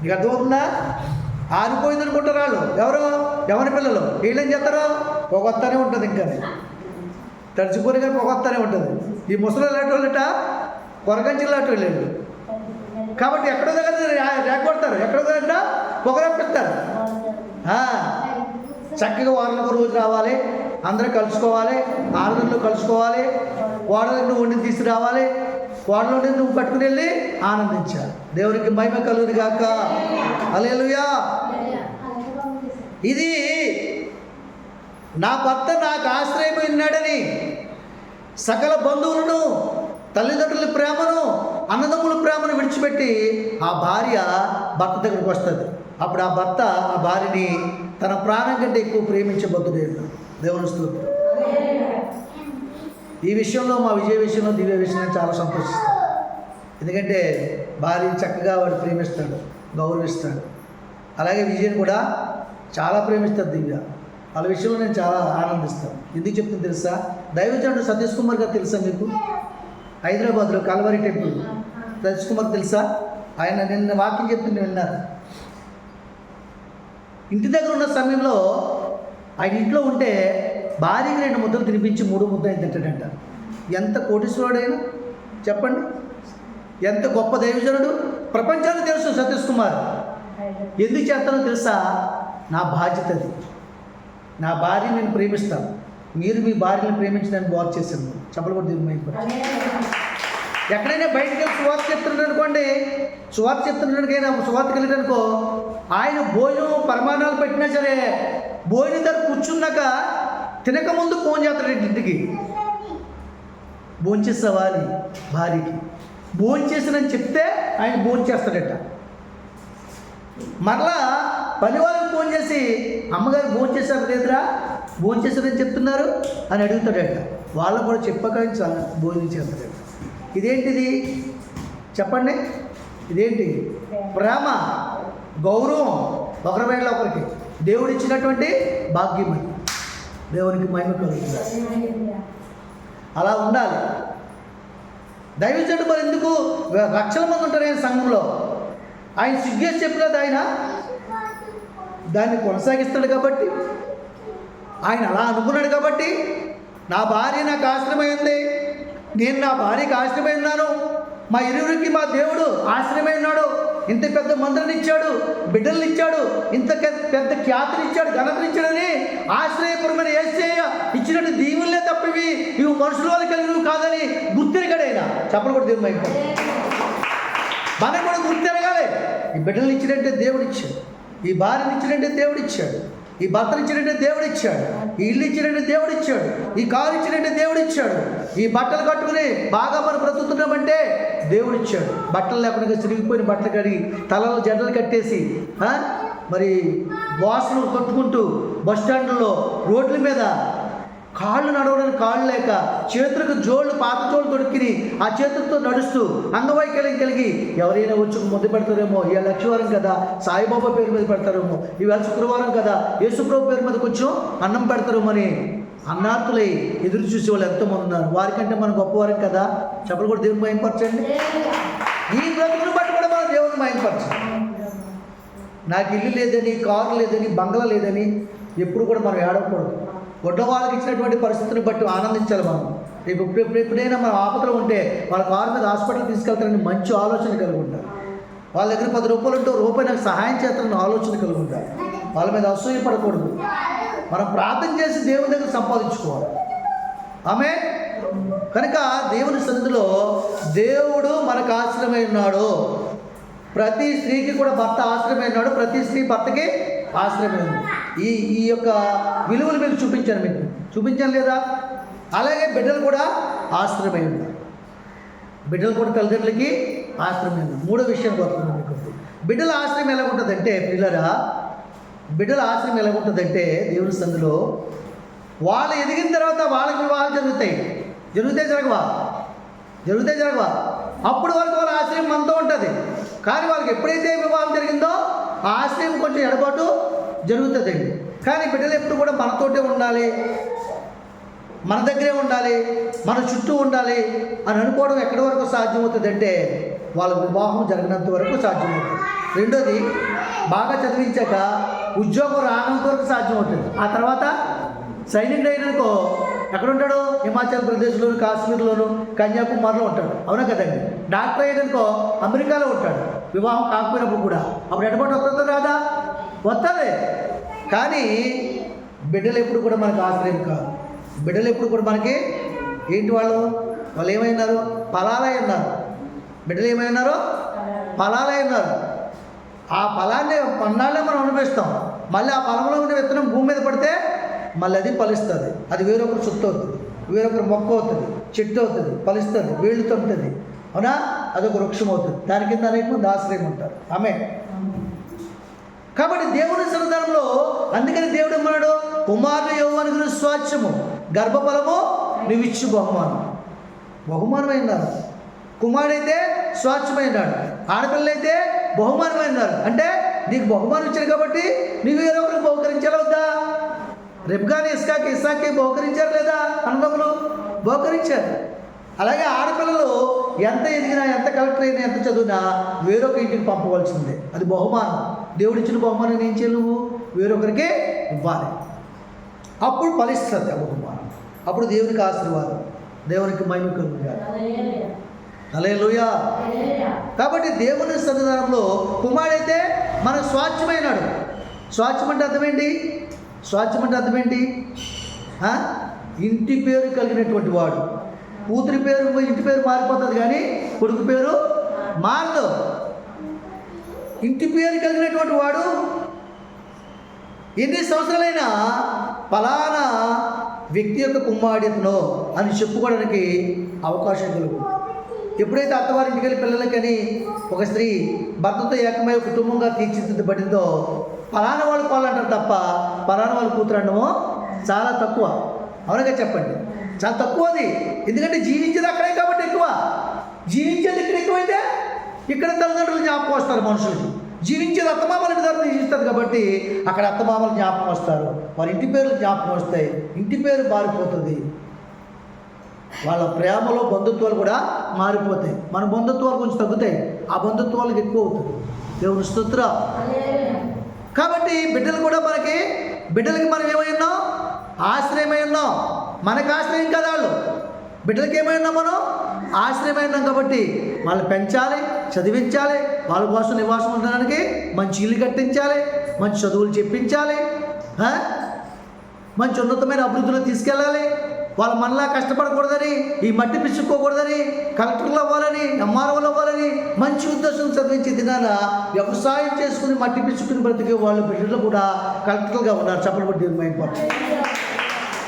నీకు అర్థమవుతుందా? ఆరిపోయింది అనుకుంటారు వాళ్ళు. ఎవరి పిల్లలు వీళ్ళేం చేస్తారు? పొగొత్తనే ఉంటుంది. ఇంకా తడిచిపోయి కానీ పొగొత్తనే ఉంటుంది. ఈ ముసలోళ్ళు వెళ్ళేటోళ్ళట కొరకంచెల్లోటోళ్ళు. కాబట్టి ఎక్కడో దగ్గర రేకొడతారు, ఎక్కడో దగ్గర పొగరప్పిస్తారు. చక్కగా వారానికి రోజు రావాలి, అందరూ కలుసుకోవాలి, ఆనందంలో కలుసుకోవాలి, కోడలకు నువ్వు వండి తీసుకురావాలి, కోడలో నువ్వు పట్టుకుని వెళ్ళి ఆనందించాలి. దేవునికి మహిమ కలుగును గాక. హల్లెలూయా. ఇది నా భర్త నాకు ఆశ్రయం ఉన్నాడని సకల బంధువులను, తల్లిదండ్రుల ప్రేమను, అన్నదమ్ముల ప్రేమను విడిచిపెట్టి ఆ భార్య భర్త దగ్గరికి వస్తుంది. అప్పుడు ఆ భర్త ఆ భార్యని తన ప్రాణం కంటే ఎక్కువ ప్రేమించబోతుంది. దేవుని స్తోత్రం. ఈ విషయంలో మా విజయ విషయంలో, దివ్య విషయంలో చాలా సంతోషిస్తాను. ఎందుకంటే భార్యని చక్కగా వాడు ప్రేమిస్తాడు, గౌరవిస్తాడు. అలాగే విజయని కూడా చాలా ప్రేమిస్తాడు దివ్య. వాళ్ళ విషయంలో నేను చాలా ఆనందిస్తాను. ఎందుకు చెప్తుంది తెలుసా? దైవజనుడు సతీష్ కుమార్ గారు తెలుసా మీకు? హైదరాబాద్లో కల్వరి టెంపుల్. సతీష్ కుమార్ తెలుసా? ఆయన నిన్న వాక్యం చెప్తుంటే విన్నారు. ఇంటి దగ్గర ఉన్న సమయంలో ఆయన ఇంట్లో ఉంటే భార్యకి 2 ముద్దలు తినిపించి 3 ముద్దలు ఆయన తింటాడంట. ఎంత కోటీశ్వరుడైనా చెప్పండి, ఎంత గొప్ప దైవజనుడు. ప్రపంచానికి తెలుసు సతీష్ కుమార్. ఎందుకు చేస్తానో తెలుసా? నా బాధ్యత అది. నా భార్యని నేను ప్రేమిస్తాను, మీరు మీ భార్యని ప్రేమించడానికి బాగు చేశాను. చెప్పలు కూడా దిగుమైపోయి ఎక్కడైనా బయటకు వెళ్ళి సువార్త చెప్తున్నాడు అనుకోండి, సువార్త చెప్తున్నాడికైనా సువార్తకి వెళ్ళాడనుకో, ఆయన భోజనం పరిమాణాలు పెట్టినా సరే భోజనం దగ్గర కూర్చున్నాక తినకముందు ఫోన్ చేస్తాడు ఇంటికి. భోంచేస్తావా అని భార్యకి. భోంచేసానని చెప్తే ఆయన భోంచేస్తాడట. మరలా పని వాళ్ళకి ఫోన్ చేసి అమ్మగారు భోంచేశారు లేదురా, భోంచేశారని చెప్తున్నారు అని అడుగుతాడట. వాళ్ళకు కూడా చెప్పక భోజనం చేస్తాడట. ఇదేంటిది చెప్పండి? ఇదేంటి? ప్రేమ, గౌరవం, ఒకరి వేళ ఒకరికి దేవుడు ఇచ్చినటువంటి భాగ్యం. అది దేవునికి మహిమ కలుగుతుంది. అలా ఉండాలి. దైవజనుడు మరి ఎందుకు లక్షల మంది ఉంటారు ఆయన సంఘంలో? ఆయన సిగ్గేసి చెప్పలేదు. ఆయన దాన్ని కొనసాగిస్తాడు కాబట్టి, ఆయన అలా అనుకున్నాడు కాబట్టి, నా భార్య నాకు ఆశ్రయమైంది, నేను నా భార్యకి ఆశ్రయమై ఉన్నాను, మా ఇరువురికి మా దేవుడు ఆశ్రయమై ఉన్నాడు, ఇంత పెద్ద మందిని ఇచ్చాడు, బిడ్డలు ఇచ్చాడు, ఇంత పెద్ద ఖ్యాతిని ఇచ్చాడు, ఘనతని ఇచ్చాడని ఆశ్రయపురమైన యేసయ్య ఇచ్చినట్టు దీవులే తప్పివి ఇవి మనుషుల వల్ల కలిగినవి కాదని గుర్తెరగాడైనా. చెప్పలు కూడా దేవుడు అయిపోయింది. మనకు కూడా గుర్తెరగాలి. ఈ బిడ్డలు ఇచ్చినట్టే దేవుడు ఇచ్చాడు, ఈ భార్యని ఇచ్చినట్టే దేవుడు ఇచ్చాడు, ఈ భర్తను ఇచ్చినట్టే దేవుడు ఇచ్చాడు, ఈ ఇల్లు ఇచ్చినట్టే దేవుడు ఇచ్చాడు, ఈ కారు ఇచ్చినట్టే దేవుడు ఇచ్చాడు, ఈ బట్టలు కట్టుకుని బాగా మనం బ్రతుకుతున్నామంటే దేవుడు ఇచ్చాడు. బట్టలు లేకుండా చిరిగిపోయిన బట్టలు కడిగి తలలో జడలు కట్టేసి మరి వాసన కొట్టుకుంటూ బస్టాండ్లో రోడ్ల మీద కాళ్ళు నడవడానికి కాళ్ళు లేక చేతులకు జోళ్ళు, పాత జోళ్ళు తొడికిని ఆ చేతులతో నడుస్తూ అంగవైకల్యం కలిగి ఎవరైనా వచ్చి ముద్ద పెడతారేమో, ఇవాళ లక్షవారం కదా సాయిబాబా పేరు మీద పెడతారేమో, ఇవాళ శుక్రవారం కదా యేసుప్రభు పేరు మీద కొంచెం అన్నం పెడతారేమో అని అన్నార్థులై ఎదురు చూసే వాళ్ళు ఎంతోమంది ఉన్నారు. వారికంటే మనం గొప్పవారం కదా. చెప్పలు కూడా దేవుని మహిమపరచండి. ఈ బ్రతుకును బట్టి కూడా మనం దేవుని మహిమపరచండి. నాకు ఇల్లు లేదని, కారు లేదని, బంగ్లా లేదని ఎప్పుడు కూడా మనం ఏడవకూడదు. వాళ్ళకి ఇచ్చినటువంటి పరిస్థితిని బట్టి ఆనందించాలి. మనం ఎప్పుడైనా మనం ఆపదలో ఉంటే వాళ్ళ కారు మీద హాస్పిటల్ తీసుకెళ్తారని మంచి ఆలోచన కలిగి ఉంటారు. వాళ్ళ దగ్గర 10 రూపాయలు ఉంటే రూపాయి నాకు సహాయం చేస్తారని ఆలోచన కలిగి ఉంటారు. వాళ్ళ మీద అసూయ పడకూడదు. మనం ప్రార్థన చేసి దేవుని దగ్గర సంపాదించుకోవాలి. ఆమె కనుక దేవుని సన్నిధిలో దేవుడు మనకు ఆశ్రయమై ఉన్నాడు. ప్రతి స్త్రీకి కూడా భర్త ఆశ్రయమై ఉన్నాడు. ప్రతి స్త్రీ భర్తకి ఆశ్రయమై ఉంది. ఈ యొక్క విలువలు మీకు చూపించాను. మీకు చూపించాను లేదా? అలాగే బిడ్డలు కూడా ఆశ్రమై ఉన్నారు. బిడ్డలు కూడా తల్లిదండ్రులకి ఆశ్రమం ఉన్నారు. మూడో విషయం కోరుతున్నాను మీకు. బిడ్డల ఆశ్రయం ఎలా ఉంటుందంటే పిల్లరా, బిడ్డల ఆశ్రయం ఎలా ఉంటుందంటే దేవుని సందులో వాళ్ళు ఎదిగిన తర్వాత వాళ్ళకి వివాహాలు జరగవా? అప్పుడు వరకు వాళ్ళ ఆశ్రయం మనతో ఉంటుంది. కానీ వాళ్ళకి ఎప్పుడైతే వివాహం జరిగిందో ఆ ఆశ్రయం కొంచెం ఎడబాటు జరుగుతుందండి. కానీ బిడ్డలు ఎప్పుడు కూడా మనతోటే ఉండాలి, మన దగ్గరే ఉండాలి, మన చుట్టూ ఉండాలి అని అనుకోవడం ఎక్కడి వరకు సాధ్యమవుతుంది అంటే వాళ్ళ వివాహం జరిగినంత వరకు సాధ్యమవుతుంది. రెండోది, బాగా చదివించాక ఉద్యోగం రానంత వరకు సాధ్యమవుతుంది. ఆ తర్వాత సైనికుడు అయిననుకో ఎక్కడ ఉంటాడు? హిమాచల్ ప్రదేశ్లోను, కాశ్మీర్లోను, కన్యాకుమారిలో ఉంటాడు. అవునా కదండి? డాక్టర్ అయ్యాడనుకో అమెరికాలో ఉంటాడు, వివాహం కాకపోయినప్పుడు కూడా. అప్పుడు ఎడబాటు వస్తుందో రాదా? వస్తుంది. కానీ బిడ్డలు ఎప్పుడు కూడా మనకు ఆశ్రయం కాదు. బిడ్డలు ఎప్పుడు కూడా మనకి ఏంటి? వాళ్ళు ఏమైనారు? ఫలాలై ఉన్నారు. బిడ్డలు ఏమైనారు? ఫలాలై ఉన్నారు. ఆ ఫలాన్ని పన్నాళ్ళే మనం అనుభవిస్తాం. మళ్ళీ ఆ ఫలంలో ఉండే విత్తనం భూమి మీద పడితే మళ్ళీ అది ఫలిస్తుంది. అది వేరొకరు చుట్టూ అవుతుంది, వేరొకరు మొక్క అవుతుంది, చెట్టు అవుతుంది, ఫలిస్తుంది, వేళ్ళుతో ఉంటుంది. అవునా? అదొక వృక్షం అవుతుంది. దాని కింద అనేక మంది ఆశ్రయం ఉంటారు. ఆమె కాబట్టి దేవుని సన్నిధానంలో అందుకని దేవుడు ఏమన్నాడు? కుమారుడు యెహోవాకు స్వాస్థ్యము, గర్భఫలము నీవిచ్చు బహుమానమైనారు. కుమారుడైతే స్వాస్థ్యమైనాడు, ఆడపిల్లలైతే బహుమానమైనారు. అంటే నీకు బహుమానం ఇచ్చాడు కాబట్టి నీవు వేరొకరికి బహుకరించాలి వద్దా? రెబ్గాని ఇస్సాకి బహుకరించారు లేదా? అన్నదమ్ములు బహుకరించారు. అలాగే ఆడపిల్లలు ఎంత ఎదిగినా, ఎంత కలెక్టర్ అయినా, ఎంత చదివినా వేరొక ఇంటికి పంపవలసిందే. అది బహుమానం. దేవుడిచ్చిన బహుమానం ఏం చేయాలి? నువ్వు వేరొకరికి ఇవ్వాలి. అప్పుడు ఫలిస్తుంది ఆ బహుమానం. అప్పుడు దేవునికి ఆశీర్వాదం, దేవునికి మహిమ కలుగుతారు. హల్లెలూయా. కాబట్టి దేవుని సన్నిధానంలో కుమారుడైతే మన స్వాస్థ్యమైనాడు. స్వాస్థ్యం అంటే అర్థమేంటి? ఇంటి పేరు కలిగినటువంటి వాడు. కూతురి పేరు ఇంటి పేరు మారిపోతుంది కానీ కొడుకు పేరు మారదు. ఇంటి పేరు కలిగినటువంటి వాడు ఎన్ని సంవత్సరాలైనా ఫలానా వ్యక్తి యొక్క కుమారుడినో అని చెప్పుకోవడానికి అవకాశం కలుగుతుంది. ఎప్పుడైతే అత్తవారింటికి వెళ్ళి పిల్లలకని ఒక స్త్రీ భర్తతో ఏకమై కుటుంబంగా తీర్చిదిద్దబడిందో ఫలానా వాళ్ళు కోళ్ళంటారు తప్ప ఫలానా వాళ్ళు కూతురు అనడమో చాలా తక్కువ. అవునగా చెప్పండి, చాలా తక్కువ అది. ఎందుకంటే జీవించేది అక్కడే కాబట్టి ఎక్కువ. జీవించేది ఇక్కడ ఎక్కువైతే ఇక్కడ తల్లిదండ్రులు జ్ఞాపకం వస్తారు. మనుషులకి జీవించేది అత్తమామల ద్వారా జీవిస్తుంది కాబట్టి అక్కడ అత్తమామలు జ్ఞాపకం వస్తారు, వారి ఇంటి పేర్లు జ్ఞాపకం వస్తాయి, ఇంటి పేరు మారిపోతుంది. వాళ్ళ ప్రేమలో బంధుత్వాలు కూడా మారిపోతాయి. మన బంధుత్వాలు కొంచెం తగ్గుతాయి, ఆ బంధుత్వాలకు ఎక్కువ అవుతుంది. దేవుని స్తోత్రం. కాబట్టి బిడ్డలు కూడా బిడ్డలకి మనం ఏమై ఉన్నాం? ఆశ్రయమై ఉన్నాం. మనకు ఆశ్రయం కదా వాళ్ళు. బిడ్డలకి ఏమై ఉన్నాం? మనం ఆశ్రయమై ఉన్నాం. కాబట్టి వాళ్ళు పెంచాలి, చదివించాలి, వాళ్ళ కోసం నివాసం ఉండడానికి మంచి ఇల్లు కట్టించాలి, మంచి చదువులు చెప్పించాలి, మంచి ఉన్నతమైన అభివృద్ధిలో తీసుకెళ్ళాలి. వాళ్ళు మనలా కష్టపడకూడదని, ఈ మట్టి పిచ్చుకోకూడదని, కలెక్టర్లు అవ్వాలని, ఎంఆర్ఓలు అవ్వాలని మంచి ఉద్దేశం చదివించే దినాన వ్యవసాయం చేసుకుని మట్టి పిచ్చుకుని బ్రతికే వాళ్ళు బిడ్డలు కూడా కలెక్టర్లుగా ఉన్నారు. చెప్పబడి మైంపడుతుంది.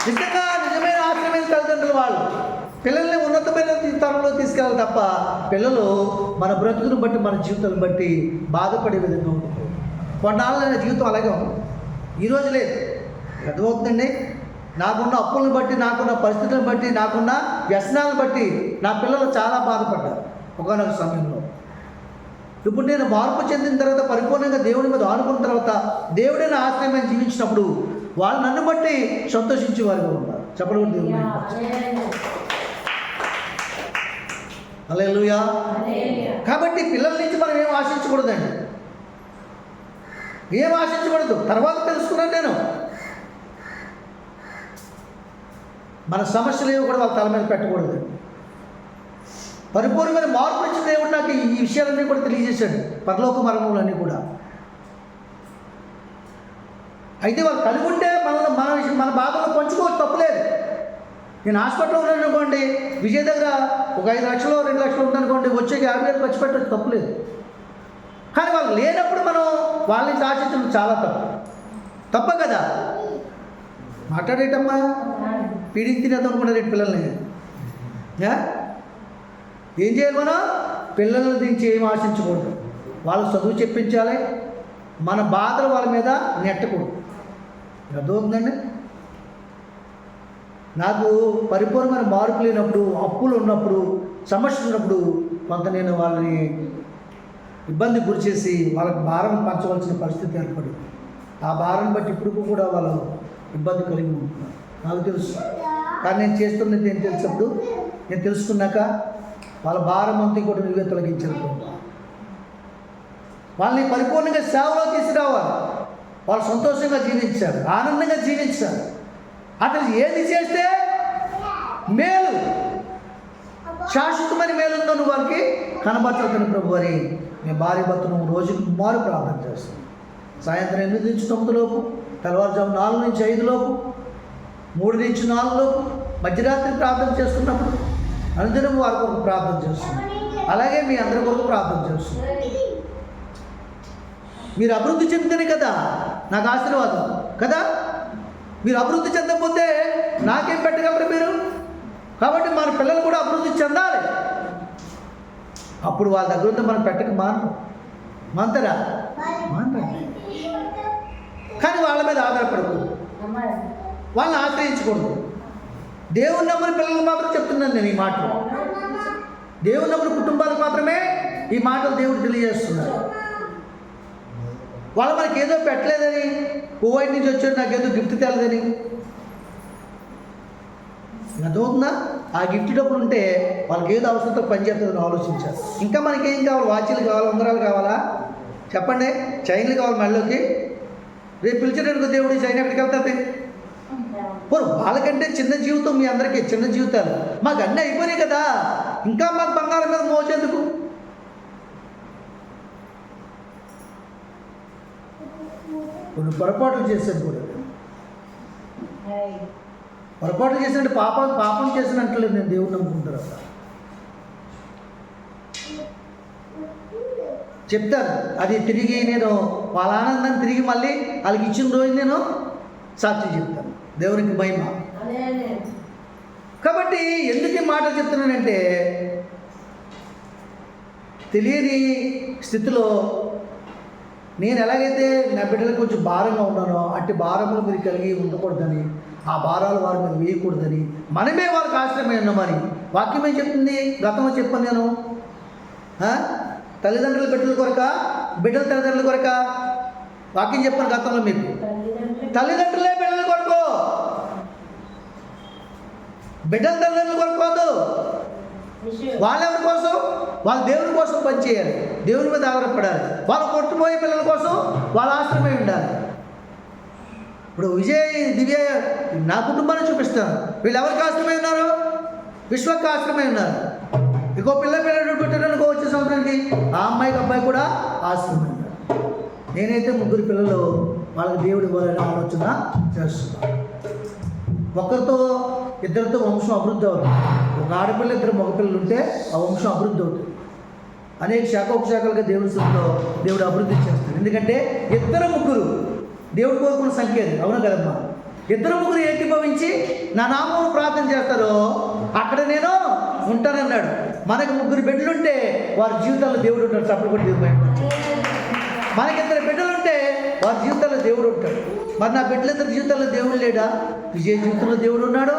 నిజమైన ఆశ్రమైన తల్లిదండ్రులు వాళ్ళు పిల్లల్ని ఉన్నతమైన తరంలో తీసుకెళ్ళాలి తప్ప పిల్లలు మన బ్రతుకును బట్టి, మన జీవితాలను బట్టి బాధపడే విధంగా ఉంటుంది. కొన్నాళ్ళైన జీవితం అలాగే ఉంది. ఈరోజు లేదు. అర్థమవుతుందండి? నాకున్న అప్పులను బట్టి, నాకున్న పరిస్థితులను బట్టి, నాకున్న వ్యసనాలను బట్టి నా పిల్లలు చాలా బాధపడ్డారు ఒకనొక సమయంలో. ఇప్పుడు నేను మార్పు చెందిన తర్వాత, పరిపూర్ణంగా దేవుడి మీద ఆనుకున్న తర్వాత, దేవుడైన ఆశ్రయమైన జీవించినప్పుడు వాళ్ళు నన్ను బట్టి సంతోషించే వారిగా ఉన్నారు. చెప్పడం దేవుడు. హల్లెలూయా. కాబట్టి పిల్లల నుంచి మనం ఏం ఆశించకూడదండి, ఏం ఆశించకూడదు. తర్వాత తెలుసుకున్నాను నేను, మన సమస్యలు ఏవి కూడా వాళ్ళ తల మీద పెట్టకూడదు. పరిపూర్ణమైన మార్పు ఇచ్చిన దేవుడు నాకు ఈ విషయాలన్నీ కూడా తెలియజేశాడు, పరలోక మర్మములన్నీ కూడా. అయితే వాళ్ళు కలిగి ఉంటే మన బాధలో పంచుకోవచ్చు, తప్పులేదు. నేను హాస్పిటల్లో ఉన్నాను అనుకోండి, విజయ్ దగ్గర ఒక 5 లక్షలు 2 లక్షలు ఉందనుకోండి, వచ్చే 50,000 ఖర్చు పెట్టచ్చు, తప్పులేదు. కానీ వాళ్ళు లేనప్పుడు మనం వాళ్ళని ఆశించడం చాలా తప్ప కదా. మాట్లాడేటమ్మా పీడించి తినేద్దాం అనుకున్నారు ఏంటి పిల్లల్ని? ఏం చేయాలి మనం? పిల్లల నుంచి ఏం ఆశించకూడదు. వాళ్ళకి చదువు చెప్పించాలి. మన బాధలు వాళ్ళ మీద నెట్టకూడదు. అర్థమవుతుందండి? నాకు పరిపూర్ణమైన మార్పు లేనప్పుడు, అప్పులు ఉన్నప్పుడు, సమస్యలు ఉన్నప్పుడు కొంత నేను వాళ్ళని ఇబ్బంది గురి చేసి వాళ్ళకి భారం పంచవలసిన పరిస్థితి ఏర్పడింది. ఆ భారం బట్టి ఇప్పుడు కూడా వాళ్ళు ఇబ్బంది కలిగి ఉంటున్నారు, నాకు తెలుసు. కానీ నేను చేస్తున్నది ఏం తెలిసినప్పుడు, నేను తెలుసుకున్నాక వాళ్ళ భారం అంతా కూడా నువ్వే తొలగించారు. వాళ్ళని పరిపూర్ణంగా సేవలో తీసుకురావాలి. వాళ్ళు సంతోషంగా జీవించారు, ఆనందంగా జీవించారు. అతను ఏది చేస్తే మేలు, శాశ్వతమైన మేలుందో నువ్వు వాళ్ళకి కనబరచవుతున్న ప్రభు అని మీ భార్య భర్తను రోజుకు మారు ప్రార్థన చేస్తాను. సాయంత్రం 8 నుంచి 9 లోపు, తెల్లవారుజాము 4 నుంచి 5 లోపు, 3 నుంచి 4 లోపు, మధ్యరాత్రి ప్రార్థన చేస్తున్నప్పుడు అనుదినం వారి కొరకు ప్రార్థన చేస్తున్నాం. అలాగే మీ అందరి కొరకు ప్రార్థన చేస్తున్నాం. మీరు అభివృద్ధి చెందితేనే కదా నాకు ఆశీర్వాదం కదా. మీరు అభివృద్ధి చెందకపోతే నాకేం పెట్టగలరు మీరు? కాబట్టి మన పిల్లలు కూడా అభివృద్ధి చెందాలి. అప్పుడు వాళ్ళ దగ్గర ఉంటే మనం పెట్టక మాంతరా. కానీ వాళ్ళ మీద ఆధారపడకూడదు, వాళ్ళని ఆశ్రయించకూడదు. దేవుని నమ్మని పిల్లలకు మాత్రం చెప్తున్నాను నేను ఈ మాటలు. దేవుని నమ్మని కుటుంబాలకు మాత్రమే ఈ మాటలు దేవుడు తెలియజేస్తున్నారు. వాళ్ళు మనకి ఏదో పెట్టలేదని, కువైట్ నుంచి వచ్చాడు నాకేదో గిఫ్ట్ తేలేదని, అదవుతుందా? ఆ గిఫ్ట్ డబ్బులు ఉంటే వాళ్ళకి ఏదో అవసరంతో పనిచేస్తుందని ఆలోచించారు. ఇంకా మనకేం కావాలి? వాచీలు కావాలా, ఉంగరాలు కావాలా? చెప్పండి. చైన్లు కావాలి మెళ్ళలోకి. రేపు పిలిచేటప్పుడు దేవుడు చైన్ ఎక్కడికి వెళ్తుంది? వాళ్ళకంటే చిన్న జీవితం మీ అందరికీ, చిన్న జీవితాలు. మాకు అన్నీ అయిపోయినాయి కదా, ఇంకా మాకు బంగారం మీద మోచేందుకు? కొన్ని పొరపాట్లు చేశాను కూడా. పొరపాట్లు చేసినట్టు పాపం చేసినట్లేదు. నేను దేవుడు నమ్ముకుంటారు అక్కడ చెప్తాను. అది తిరిగి నేను వాళ్ళ ఆనందాన్ని తిరిగి మళ్ళీ వాళ్ళకి ఇచ్చిన రోజు నేను సాక్షి చెప్తాను. దేవునికి మహిమ. కాబట్టి ఎందుకు ఈ మాటలు చెప్తున్నానంటే, తెలియని స్థితిలో నేను ఎలాగైతే నా బిడ్డలకు కొంచెం భారంగా ఉన్నానో అట్టి భారములు మీరు కలిగి ఉండకూడదని, ఆ భారాలు వారి మీద వేయకూడదని, మనమే వాళ్ళకి ఆశ్రమై ఉన్నామని వాక్యం ఏం చెప్తుంది? గతంలో చెప్పాను నేను. తల్లిదండ్రుల బిడ్డల కొరక, బిడ్డల తల్లిదండ్రుల కొరక వాక్యం చెప్పాను గతంలో మీకు. తల్లిదండ్రులే బిడ్డల కొరకు, బిడ్డల తల్లిదండ్రుల కొరకు కాదు. వాళ్ళెవరి కోసం? వాళ్ళ దేవుని కోసం పనిచేయాలి, దేవుని మీద ఆధారపడాలి. వాళ్ళ కొట్టుపోయే పిల్లల కోసం వాళ్ళ ఆశ్రమై ఉండాలి. ఇప్పుడు విజయ్, దివ్య నా కుటుంబాన్ని చూపిస్తాను. వీళ్ళు ఎవరికి ఆశ్రమై ఉన్నారు? విశ్వకు ఆశ్రమై ఉన్నారు. ఇంకో పిల్లలు పుట్టిననుకో వచ్చే సంవత్సరానికి ఆ అమ్మాయికి అబ్బాయి కూడా ఆశ్రమం ఉన్నారు. నేనైతే 3 పిల్లలు వాళ్ళకి దేవుడు ఇవ్వాలని ఆలోచన చేస్తున్నాను. ఒకరితో ఇద్దరితో వంశం అభివృద్ధి అవుతుంది. ఒక ఆడపిల్ల 2 మగపిల్లలు ఉంటే ఆ వంశం అభివృద్ధి అవుతుంది. అనేక శాఖోపశాఖలుగా దేవుడి స్థితిలో దేవుడు అభివృద్ధి చేస్తాడు. ఎందుకంటే 2 3 దేవుడు కోరుకున్న సంఖ్య అది. అవును కదమ్మా? 2 3 ఏకీభవించి నా నామమును ప్రార్థన చేస్తారో అక్కడ నేను ఉంటానన్నాడు. మనకు 3 బిడ్డలుంటే వారి జీవితాల్లో దేవుడు ఉంటాడు. తప్పుడు కూడా దేవుడు. మనకి 2 బిడ్డలుంటే వారి జీవితాల్లో దేవుడు ఉంటాడు. మరి నా బిడ్డలిద్దరి జీవితాల్లో దేవుడు లేడా? విజయ జీవితంలో దేవుడు ఉన్నాడు.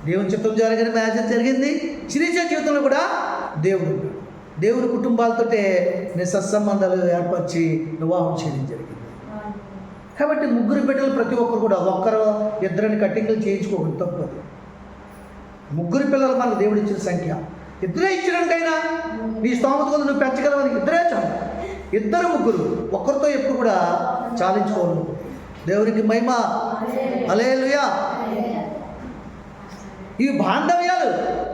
దేవుని చిత్తం జరగని మ్యారేజ్ జరిగింది. శ్రీజ జీవితంలో కూడా దేవుడు ఉన్నాడు. దేవుని కుటుంబాలతోటే నేను సత్సంబంధాలు ఏర్పరిచి వివాహం చేయడం జరిగింది. కాబట్టి 3 బిడ్డలు ప్రతి ఒక్కరు కూడా 1-2 కట్టింగ్లు చేయించుకోకూడదు, తప్పదు. 3 పిల్లలు మనకు దేవుడు ఇచ్చిన సంఖ్య. 2 ఇచ్చినాకైనా నీ స్తోమత కొద్ది నువ్వు పెంచగలవని 2 చాలు. 2 3 ఒక్కరితో ఎప్పుడు కూడా చాలించుకోవాలి. దేవునికి మహిమ. హల్లెలూయా. ఈ బాంధవ్యాలు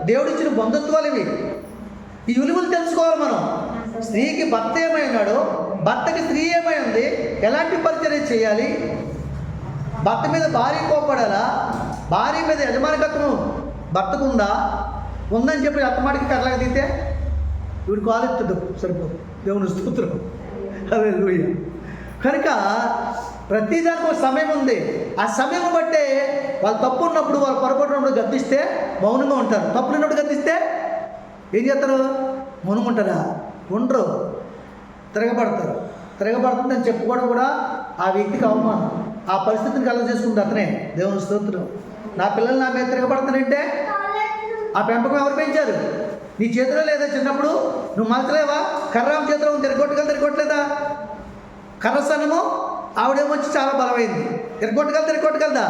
దేవుడిచ్చిన బంధుత్వాలు ఇవి. ఈ విలువలు తెలుసుకోవాలి మనం. స్త్రీకి భర్త ఏమై ఉన్నాడో, భర్తకి స్త్రీ ఏమై ఉంది, ఎలాంటి పరిచర్య చేయాలి, భర్త మీద భార్య కోపడాలా, భార్య మీద యజమానికత్వం భర్తకు ఉందని చెప్పి అత్తమాటికి కర్రలాగా తీస్తే వీడు కాలెత్తుడు సరిపోదు. దేవుని స్తోత్రం. హల్లెలూయా. కనుక ప్రతిదానికి ఒక సమయం ఉంది. ఆ సమయం బట్టే వాళ్ళు తప్పు ఉన్నప్పుడు, వాళ్ళు పొరపాటు ఉన్నప్పుడు గద్దిస్తే మౌనంగా ఉంటారు. తప్పు ఉన్నప్పుడు గద్దిస్తే ఏం చేస్తారు? మౌనంగా ఉంటారా? ఉండరు, తిరగబడతారు. తిరగబడుతుందని చెప్పుకోవడం కూడా ఆ వ్యక్తికి అవమానం. ఆ పరిస్థితిని కలగ చేసుకుంటే అతనే దేవుని స్తోత్రం. నా పిల్లలు నా మీద తిరగబడుతున్నారంటే ఆ పెంపకం ఎవరు పెంచారు? నీ చేతిలో లేదా? చిన్నప్పుడు నువ్వు మలచలేవా? కర్రామ చేతిలో తిరగొట్టలేదా? కర్ర సన్నము, ఆవిడేమొచ్చి చాలా బలమైంది. తిరగొట్టగలదా?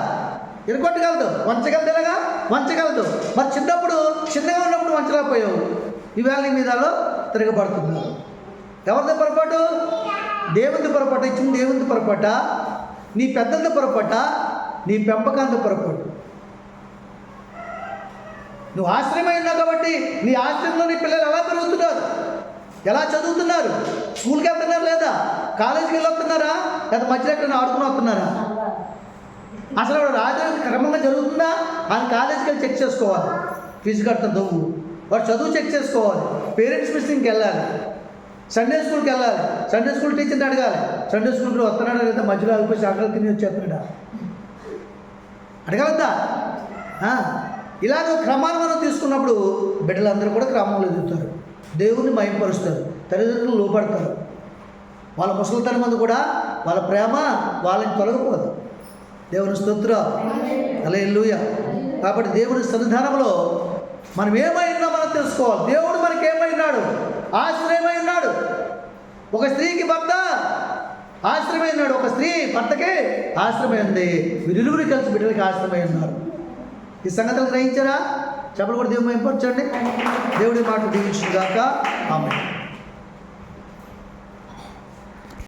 తిరగొట్టగలదు. వంచగలదు, ఎలాగా వంచగలదు. మరి చిన్నప్పుడు చిన్నగా ఉన్నప్పుడు వంచలేకపోయావు. ఈవేళ నీ మీదలో తిరగబడుతున్నారు. ఎవరిది పొరపాటు? దేవుని పొరపాటు. ఇచ్చింది దేవుని పొరపాట, నీ పెద్దలది పొరపాట, నీ పెంపకాంత పొరపాటు. నువ్వు ఆశ్రయమై ఉన్నావు కాబట్టి నీ ఆశ్రయంలో నీ పిల్లలు ఎలా పెరుగుతున్నారు, ఎలా చదువుతున్నారు, స్కూల్కి వెళ్తున్నారు లేదా, కాలేజీకి వెళ్ళొస్తున్నారా, లేదా మధ్యలో ఎక్కడ ఆడుకుని వస్తున్నారా? అసలు వాడు రాజు క్రమంగా జరుగుతుందా? ఆయన కాలేజీకి వెళ్ళి చెక్ చేసుకోవాలి. ఫీజు కడతాను నువ్వు, వాడు చదువు చెక్ చేసుకోవాలి. పేరెంట్స్ మీటింగ్కి వెళ్ళాలి. సండే స్కూల్కి వెళ్ళాలి. సండే స్కూల్ టీచర్ని అడగాలి, సండే స్కూల్కి వస్తున్నాడా లేదా, మధ్యలో వెళ్ళిపోయి చాకలు తిని వచ్చేస్తున్నాడా, అడగలద్దా? ఇలాగ క్రమాన్ని మనం తీసుకున్నప్పుడు బిడ్డలందరూ కూడా క్రమంలో ఎదుగుతారు, దేవుణ్ణి మహిమపరుస్తారు, తల్లిదండ్రులు లోపడతారు. వాళ్ళ ముసలితనం మంది కూడా వాళ్ళ ప్రేమ వాళ్ళని తొలగిపోదు. దేవుని స్తోత్రం, హల్లెలూయా. కాబట్టి దేవుని సన్నిధానంలో మనం ఏమైనా మనం తెలుసుకోవాలి. దేవుడు మనకి ఏమైనాడు? ఆశ్రయమై ఉన్నాడు. ఒక స్త్రీకి భర్త ఆశ్రయమై ఉన్నాడు, ఒక స్త్రీ భర్తకి ఆశ్రయమై ఉంది. వీరిరువురు కలిసి బిడ్డలకి ఆశ్రయమై ఉన్నారు. ఈ సంగతులు గ్రహించారా? చెప్పలు కూడా దేవుడు మహిమపరచండి. దేవుడి మాటలు దీవించుగాక. ఆమేన్.